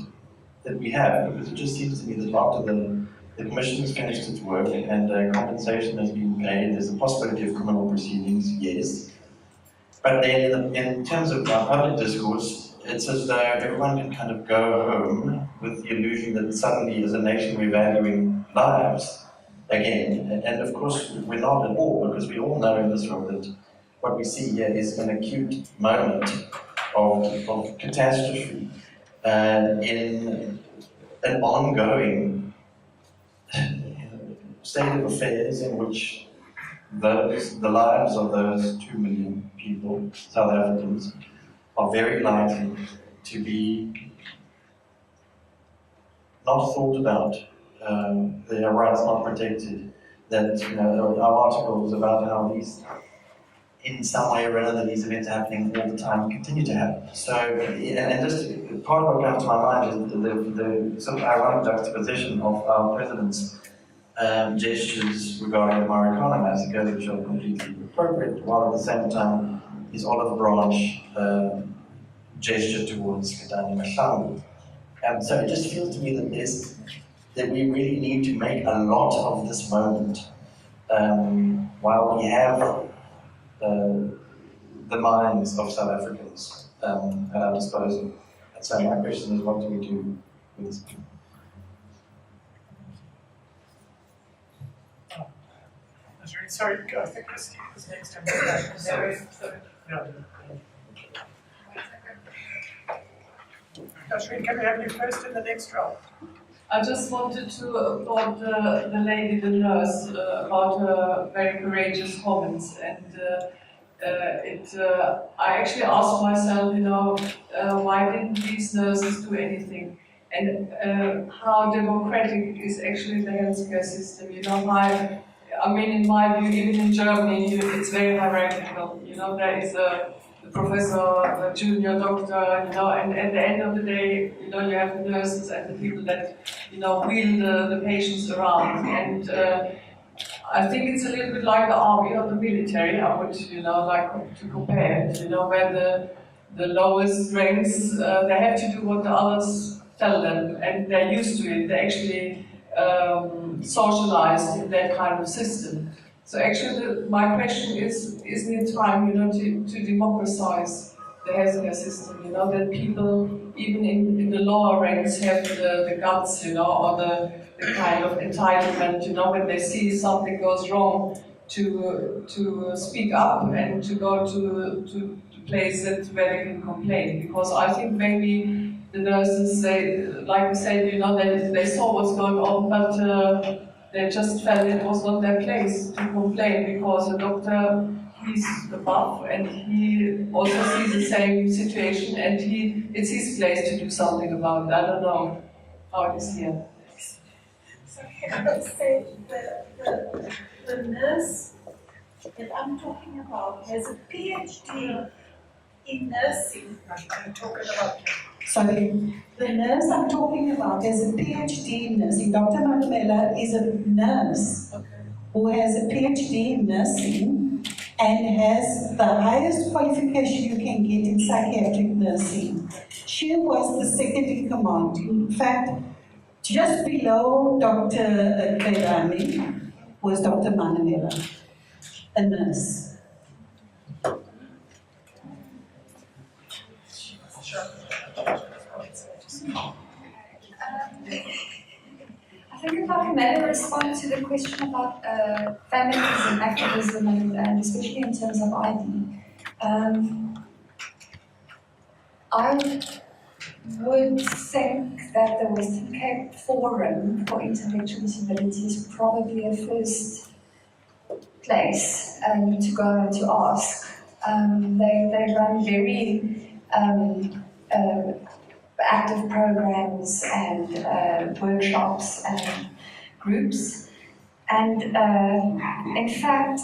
that we have? Because it just seems to me that after the Commission has finished its work and compensation has been paid, there's a possibility of criminal proceedings, yes. But then in terms of our public discourse, it's as though everyone can kind of go home with the illusion that suddenly as a nation we're valuing lives again. And of course we're not at all, because we all know in this room that what we see here is an acute moment of catastrophe in an ongoing state of affairs in which the lives of those 2 million people, South Africans, are very likely to be not thought about, their rights not protected. That, our article was about how these, in some way or another, these events are happening all the time and continue to happen. So, and just part of what comes to my mind is the sort of ironic juxtaposition of our president's gestures regarding the Marikana massacre, which are completely appropriate, while at the same time his olive branch gesture towards Kadani Mahlangu. So it just feels to me that we really need to make a lot of this moment while we have the minds of South Africans at our disposal. And so my question is, what do we do with this? Sorry, I think Christy was next. Charlene, can we have you first in the next round? I just wanted to applaud the lady, the nurse, about her very courageous comments. And I actually asked myself, why didn't these nurses do anything? And how democratic is actually the healthcare system? In my view, even in Germany, it's very hierarchical. There is a professor, a junior doctor, and at the end of the day, you have the nurses and the people that, wheel the patients around. And I think it's a little bit like the army or the military, I would, like to compare it, where the lowest ranks, they have to do what the others tell them, and they're used to it. They actually socialized in that kind of system. So actually, my question is, isn't it time, to democratize the healthcare system, that people, even in the lower ranks, have the guts, or the kind of entitlement, when they see something goes wrong, to speak up and to go to places where they can complain. Because I think maybe the nurses, like we said, they saw what's going on, but they just felt it was not their place to complain, because the doctor, he's above and he also sees the same situation, and it's his place to do something about it. I don't know how it is here. Sorry, I would say the nurse that I'm talking about has a PhD in nursing. Sorry, the nurse I'm talking about has a PhD in nursing. Dr. Manuela is a nurse who has a PhD in nursing and has the highest qualification you can get in psychiatric nursing. She was the second in command. In fact, just below Dr. Kairami was Dr. Manuela, a nurse. I think if I can maybe respond to the question about feminism, activism, and especially in terms of ID. I would think that the Western Cape Forum for Intellectual Disability is probably a first place to go and to ask. They run very active programs and workshops and groups. And in fact,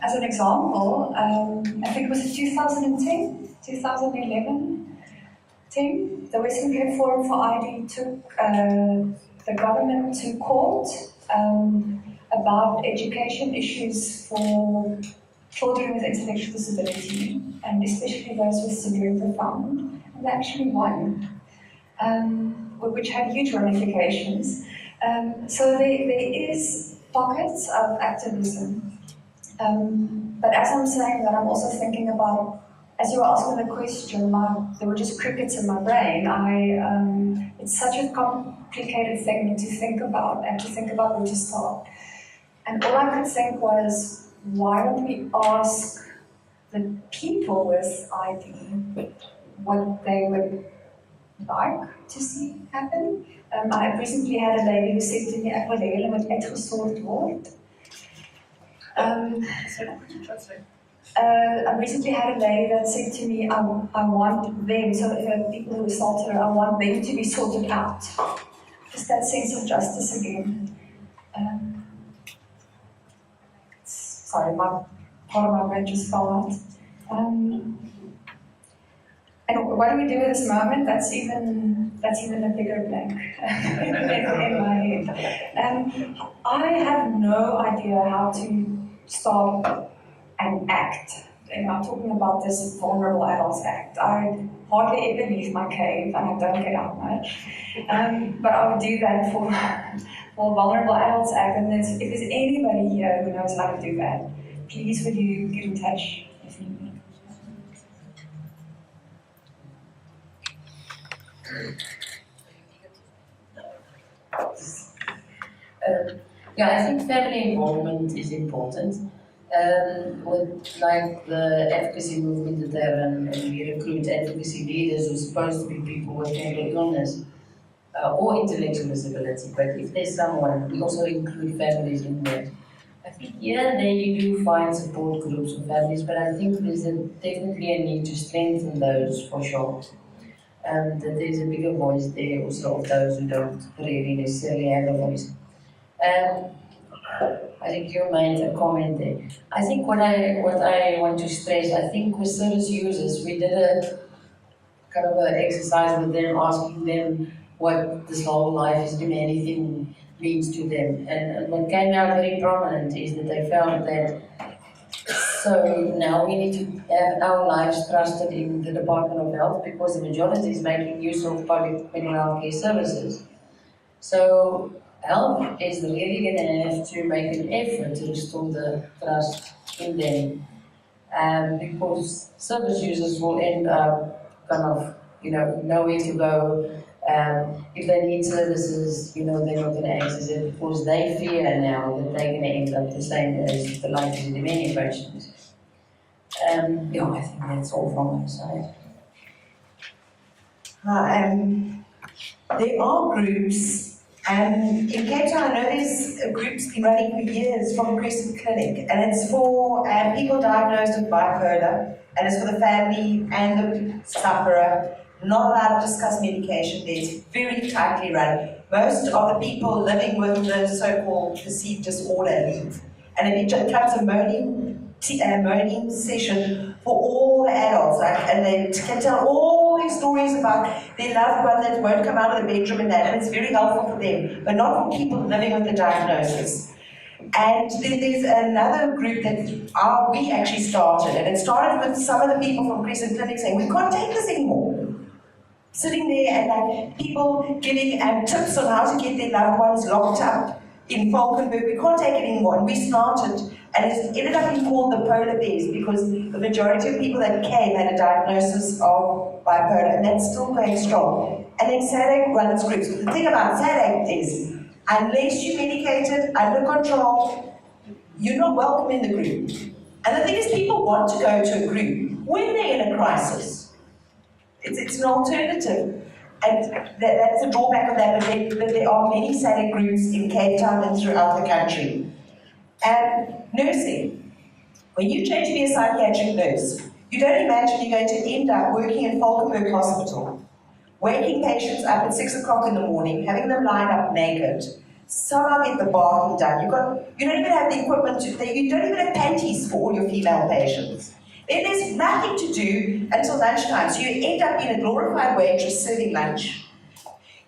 as an example, I think it was 2010, 2011, the Western Cape Forum for ID took the government to court about education issues for children with intellectual disability, and especially those with severe and profound. And they actually won, which had huge ramifications. So there is pockets of activism. But as I'm saying that, I'm also thinking about, as you were asking the question, there were just crickets in my brain. It's such a complicated thing to think about and to think about where to start. And all I could think was, why don't we ask the people with ID what they would like to see happen? I recently had a lady who said to me, ek wil hê hulle moet uitgesort word. I recently had a lady that said to me, I want them, so people who assaulted her, I want them to be sorted out. Just that sense of justice again. Sorry, part of my brain just fell out. And what do we do at this moment? That's even a bigger blank in my head. I have no idea how to start an act. And I'm talking about this Vulnerable Adults Act. I hardly ever leave my cave, and I don't get out much. But I would do that for Vulnerable Adults Act. And if there's anybody here who knows how to do that, please would you get in touch with me. I think family involvement is important. With like the advocacy movement that they run, and we recruit advocacy leaders who are supposed to be people with mental illness or intellectual disability. But if there's someone, we also include families in that. I think here and there you do find support groups or families, but I think there's definitely a need to strengthen those for sure. That there's a bigger voice there also of those who don't really necessarily have a voice. I think you made a comment there. I think what I want to stress, I think with service users, we did a kind of an exercise with them, asking them what this whole Life Esidimeni thing means to them. And what came out very prominent is that they felt that, so now we need to have our lives trusted in the Department of Health because the majority is making use of public mental health care services. So health is really going to have to make an effort to restore the trust in them, because service users will end up kind of, nowhere to go. If they need services, they're not going to access it because they fear now that they're going to end up the same as the Life Esidimeni patients. I think that's all from my side. There are groups. In Cape Town, I know there's a group's been running for years from Crescent Clinic, and it's for people diagnosed with bipolar, and it's for the family and the sufferer. Not allowed to discuss medication there. It's very tightly run. Most of the people living with the so-called perceived disorder leave, and it becomes a moaning session for all the adults, and they can tell all these stories about their loved one that won't come out of the bedroom and that, and it's very helpful for them, but not for people living with the diagnosis. And then there's another group that we actually started, and it started with some of the people from Crescent Clinic saying, we can't take this anymore. Sitting there and people giving tips on how to get their loved ones locked up in Falkenberg. We can't take it anymore. And we started, and it ended up being called the Polar Bears because the majority of people that came had a diagnosis of bipolar, and that's still going strong. And then SADAG runs groups. The thing about SADAG is, unless you're medicated, under control, you're not welcome in the group. And the thing is, people want to go to a group when they're in a crisis. It's an alternative, and that's a drawback of that, but there are many SADAG groups in Cape Town and throughout the country. And nursing. When you train to be a psychiatric nurse, you don't imagine you're going to end up working in Falkenberg Hospital waking patients up at 6 o'clock in the morning, having them line up naked, somehow get the bathing done. You don't even have the equipment, you don't even have panties for all your female patients. Then there's nothing to do until lunchtime, so you end up being a glorified waitress serving lunch.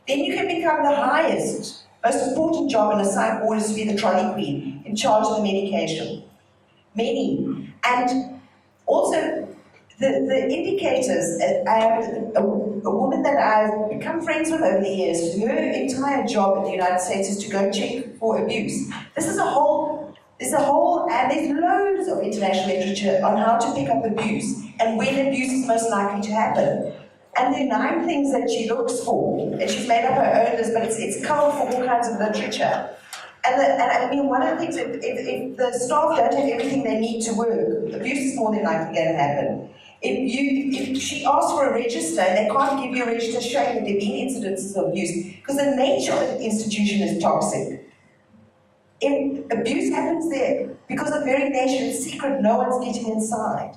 Then you can become the highest, most important job in a psych ward is to be the trolley queen, in charge of the medication. Many. And also, the indicators, a woman that I've become friends with over the years, her entire job in the United States is to go check for abuse. There's a whole, and there's loads of international literature on how to pick up abuse and when abuse is most likely to happen. And there are 9 things that she looks for, and she's made up her own list, but it's covered for all kinds of literature. And I mean, one of the things, if the staff don't have everything they need to work, abuse is more than likely going to happen. If she asks for a register and they can't give you a register showing that there have been incidences of abuse, because the nature of the institution is toxic. If abuse happens there, because the very nature is secret, no one's getting inside.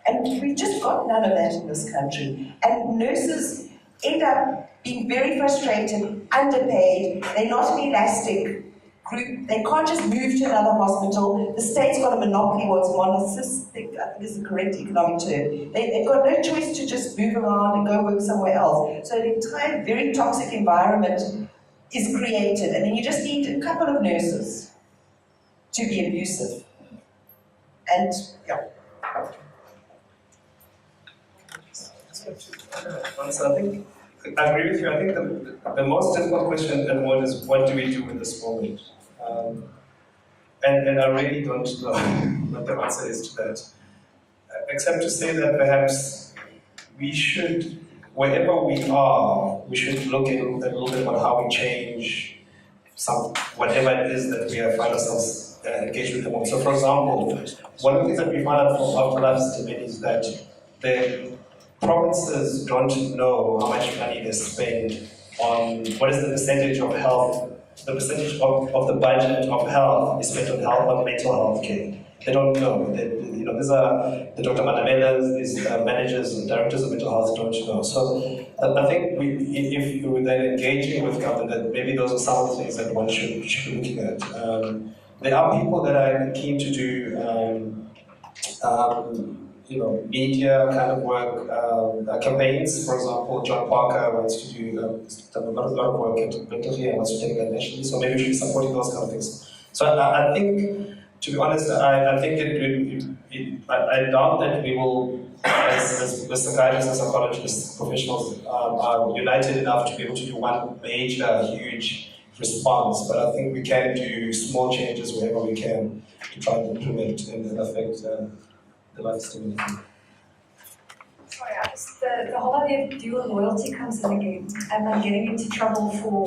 And we've just got none of that in this country. And nurses end up being very frustrated, underpaid, they're not an elastic group, they can't just move to another hospital. The state's got a monopoly, what's monocistic, I think is the correct economic term. They've got no choice to just move around and go work somewhere else. So the entire very toxic environment is created, and then you just need a couple of nurses to be abusive. And, yeah. So I think I agree with you. I think the most difficult question at the moment is what do we do in this moment? And I really don't know what the answer is to that. Except to say that perhaps we should, wherever we are, we should look a little bit about how we change whatever it is that we find ourselves engaged with the moment. So for example, one of the things that we found out from LIfe Esidimeni is that the provinces don't know how much money they spend on what is the percentage of health, the percentage of the budget of health is spent on mental health care. They don't know. These are the Dr. Manamelas, these managers and directors of mental health don't know. So I think if we're then engaging with government, that maybe those are some of the things that one should be looking at. There are people that are keen to do media kind of work, campaigns. For example, John Parker wants to do a lot of work in Britain and wants to take that nationally. So maybe we should be supporting those kind of things. So I think, to be honest, I think I doubt that we will, as psychiatrists and psychologists, professionals, are united enough to be able to do one major, huge response. But I think we can do small changes wherever we can to try and implement and affect the LIfe Esidimeni. Sorry, the whole idea of dual loyalty comes in again, and I'm getting into trouble for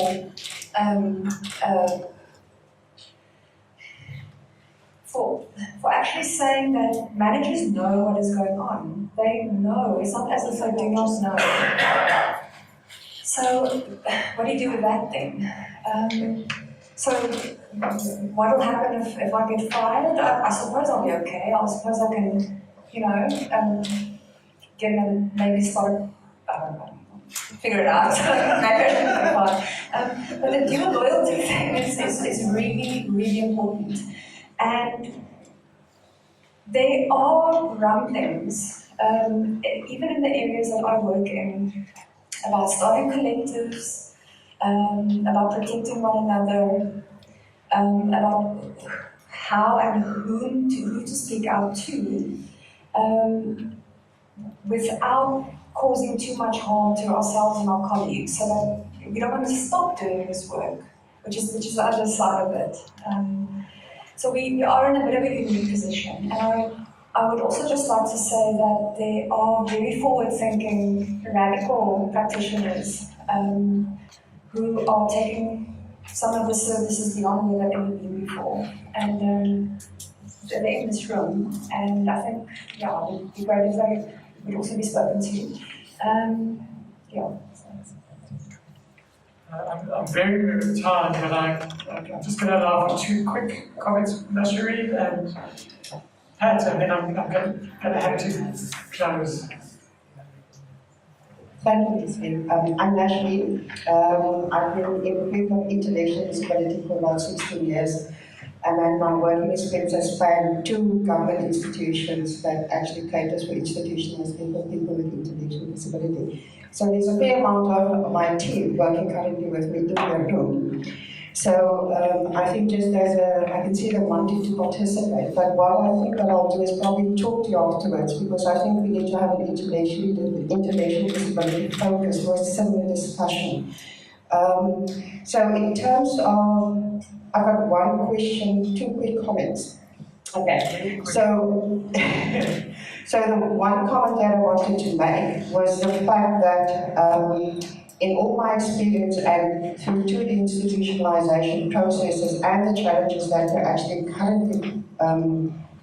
actually saying that managers know what is going on. They know. It's not as if they do not know. So, what do you do with that thing? So, what will happen if I get fired? I suppose I'll be okay. I suppose I can, get another, maybe start, I don't know, figure it out. But the dual loyalty thing is really, really important. And there are rumblings, even in the areas that I work in, about starting collectives, about protecting one another, about how and who to speak out to, without causing too much harm to ourselves and our colleagues, so that we don't want to stop doing this work, which is the other side of it. So we are in a bit of a unique position, and I would also just like to say that there are very forward-thinking, radical practitioners who are taking some of the services beyond where they've ever been before. And they're in this room, and I think, it would be great if they would also be spoken to. I'm very good at time, but I'm just going to allow for 2 quick comments from Nashiri and Pat, and then I'm going to have to close. Thank you, Lisbeth. I'm Charlene. I've been in the group of intellectual disability for about 16 years. And my working experience has spanned 2 government institutions that actually caters for institutionalized people with intellectual disability. So there's a fair amount of my team working currently with me in the room. So I think just I can see them wanting to participate, but what I think that I'll do is probably talk to you afterwards, because I think we need to have an intellectual disability focus for a similar discussion. So in terms of, I've got one question, 2 quick comments. Okay, so the one comment that I wanted to make was the fact that in all my experience and through the institutionalization processes and the challenges that we're actually currently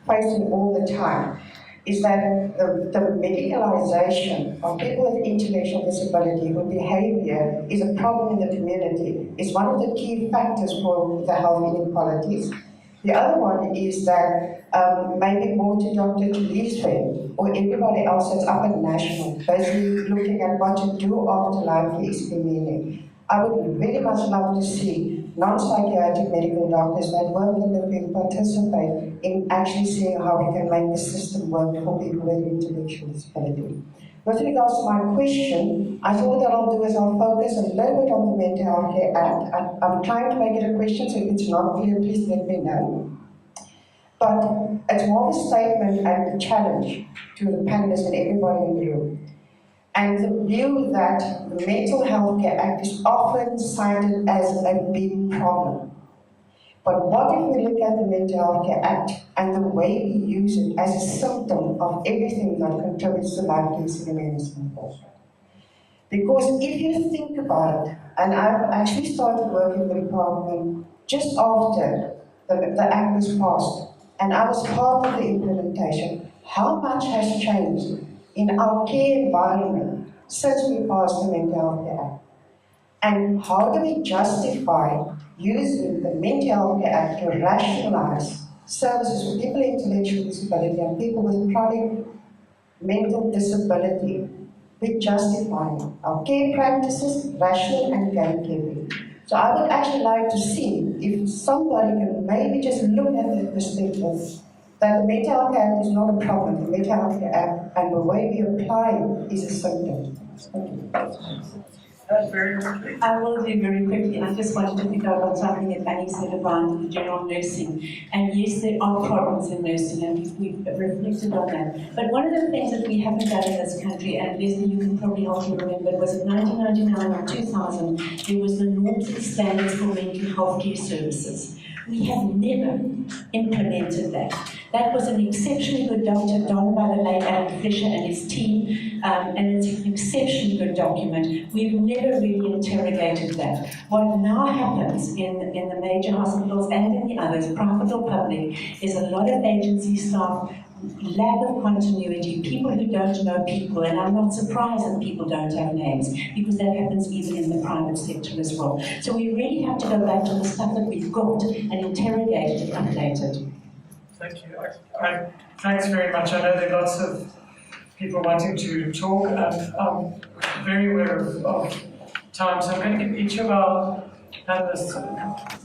facing all the time, is that the medicalization of people with intellectual disability whose behavior is a problem in the community is one of the key factors for the health inequalities. The other one is that maybe more to Dr. Chiliza or everybody else that's up at national, basically looking at what to do after LIfe Esidimeni. I would very much love to see non-psychiatric medical doctors that work in the field participate in actually seeing how we can make the system work for people with intellectual disability. With regards to my question, I thought that I'll do is I'll focus a little bit on the Mental Health Care Act. I'm trying to make it a question, so if it's not clear, please let me know. But it's more of a statement and a challenge to the panelists and everybody in the room. And the view that the Mental Health Care Act is often cited as a big problem. But what if we look at the Mental Health Care Act and the way we use it as a symptom of everything that contributes to LIfe Esidimeni? Because if you think about it, and I've actually started working in the department just after the Act was passed, and I was part of the implementation, how much has changed in our care environment since we passed the Mental Health Care Act? And how do we justify using the Mental Health Care Act to rationalize services for people with intellectual disability and people with chronic mental disability? We justify our care practices, rational and gatekeeping. So I would actually like to see if somebody can maybe just look at the perspective that the Mental Health Care Act is not a problem. The Mental Health Care Act and the way we apply it is a symptom. Thank you. I will do very quickly. I just wanted to pick up on something that Annie said about the general nursing. And yes, there are problems in nursing, and we've reflected on that. But one of the things that we haven't done in this country, and Leslie, you can probably help me remember, was in 1999 or 2000, there was the norms and standards for mental health care services. We have never implemented that. That was an exceptionally good document done by the late Alan Fisher and his team, and it's an exceptionally good document. We've never really interrogated that. What now happens in the major hospitals and in the others, private or public, is a lot of agency staff, lack of continuity, people who don't know people, and I'm not surprised that people don't have names, because that happens even in the private sector as well. So we really have to go back to the stuff that we've got and interrogate it and update it. Thank you. Thanks very much. I know there are lots of people wanting to talk, and I'm very aware of time, so I'm going to give each of our panelists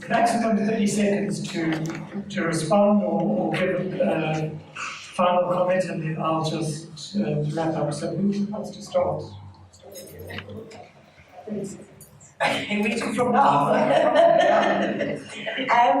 maximum 30 seconds to respond or give a final comment, and then I'll just wrap up. So who wants to start? Waiting from now.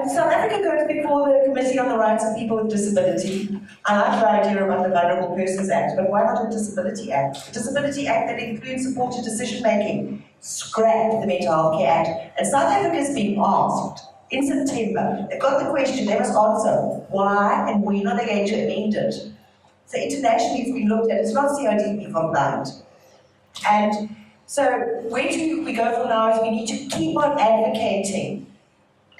South Africa goes before the Committee on the Rights of People with Disability. I like the idea about the Vulnerable Persons Act, but why not a Disability Act? A Disability Act that includes supported decision making. Scrap the Mental Health Care Act. And South Africa is being asked in September, they've got the question, they must answer why and when are they going to amend it. So internationally it's been looked at, it's not CIDP compliant. And so where do we go from now is we need to keep on advocating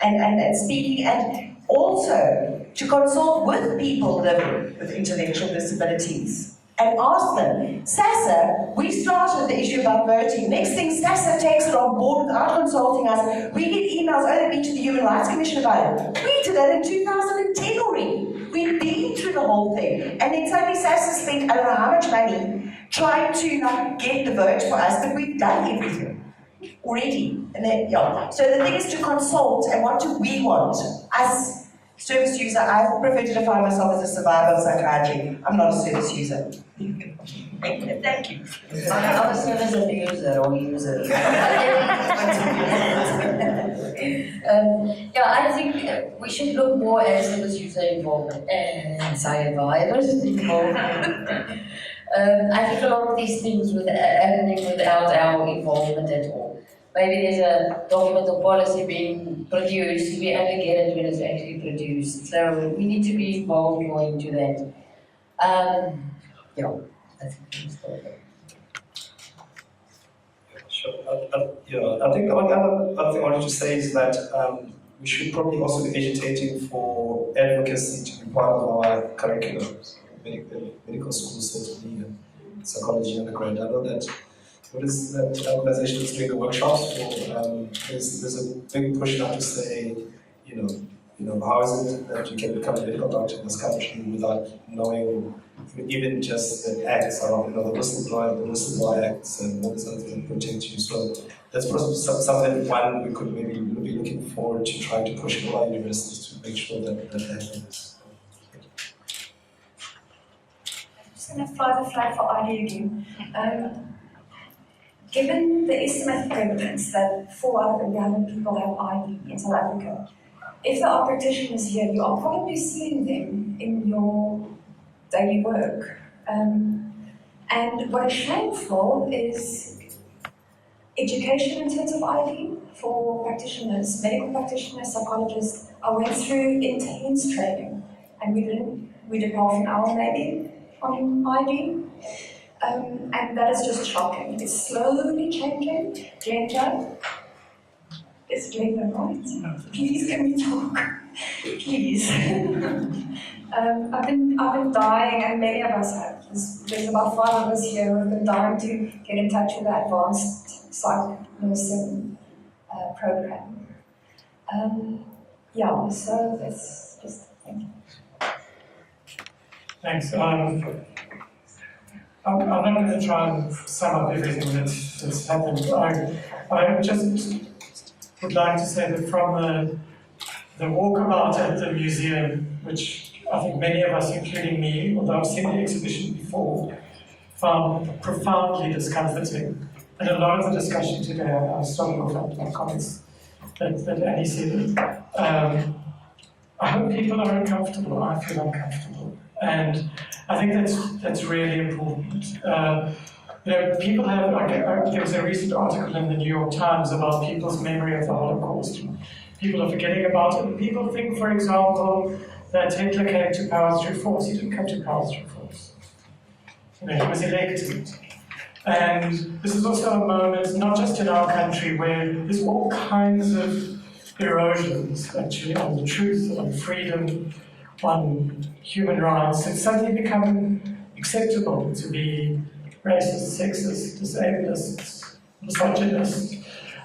and speaking, and also to consult with people living with intellectual disabilities and ask them. SASA, we started the issue about voting. Next thing, SASA takes it on board without consulting us. We get emails, they've been to the Human Rights Commission about it. We did that in 2010 already. We've been through the whole thing. And then suddenly SASA spent I don't know how much money trying to like get the vote for us, but we've done everything already. And then, yeah. So the thing is to consult and what do we want? As service user, I prefer to define myself as a survivor of psychiatry. I'm not a service user. Thank you. I'm a service abuser or user. I think we should look more at service user involvement and survivors involvement. I think a lot of these things were happening without our involvement at all. Maybe there's a document or policy being produced, we only get it when it's actually produced. So we need to be involved more into that. I think it's Sure. I think the only other thing I wanted to say is that we should probably also be agitating for advocacy to be part of our curriculum. Medical school certainly, and psychology undergrad. I know that what is that organization that's doing the workshops for? There's a big push now to say, how is it that you can become a medical doctor in this country without knowing even just the acts around, the whistleblower acts and all these other things that protect you. So that's probably something one we could maybe be looking forward to trying to push in our universities to make sure that happens. I'm just going to fly the flag for ID again. Given the estimated prevalence that 4 out of 100 people have ID in South Africa, if there are practitioners here, you are probably seeing them in your daily work. And what is shameful is education in terms of ID for practitioners, medical practitioners, psychologists. I went through intense training, and we did half an hour maybe on ID. And that is just shocking. It's slowly changing. Glenda, it's Glenda, right? Please, can we talk? Please. I've been dying, and many of us have. There's about 5 of us here who have been dying to get in touch with the advanced psych nursing program. So that's just, thank you. Thanks. I'm not going to try and sum up everything that's happened. I just would like to say that from the walkabout at the museum, which I think many of us, including me, although I've seen the exhibition before, found profoundly discomforting. And a lot of the discussion today, I was starting off at my comments that Annie said. I hope people are uncomfortable. I feel uncomfortable. And I think that's really important. People have, there was a recent article in the New York Times about people's memory of the Holocaust. People are forgetting about it. People think, for example, that Hitler came to power through force. He didn't come to power through force. He was elected. And this is also a moment, not just in our country, where there's all kinds of erosions, actually, on the truth, on freedom, on human rights. It's suddenly become acceptable to be racist, sexist, disablist, misogynist,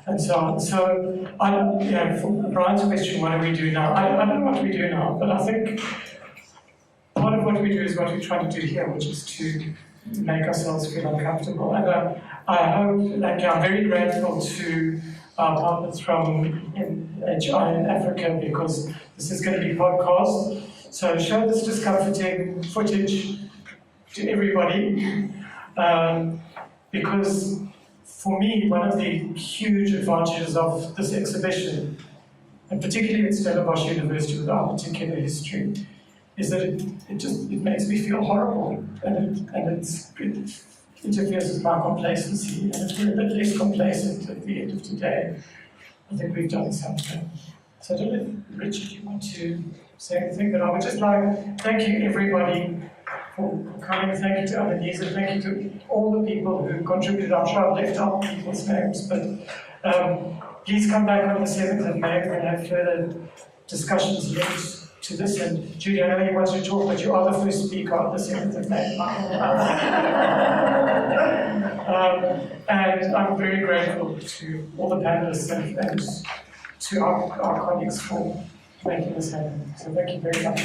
and so on. So, for Brian's question, what do we do now? I don't know what we do now, but I think part of what we do is what we try to do here, which is to make ourselves feel uncomfortable. And I hope, I'm very grateful to our partners from HI in Africa, because this is going to be podcast. So show this discomforting footage to everybody, because for me, one of the huge advantages of this exhibition, and particularly at Stellenbosch University with our particular history, is that it makes me feel horrible, and it interferes with my complacency. And if we're a bit less complacent at the end of today, I think we've done something. So I don't know if, Richard, you want to say anything, but I would just like thank you everybody for coming. Thank you to Annalise, and thank you to all the people who contributed. I'm sure I've left out people's names, but please come back on the 7th of May. We're going to have further discussions linked to this. And Judy, I know you want to talk, but you are the first speaker on the 7th of May. And I'm very grateful to all the panelists and to our colleagues for making this happen. So thank you very much.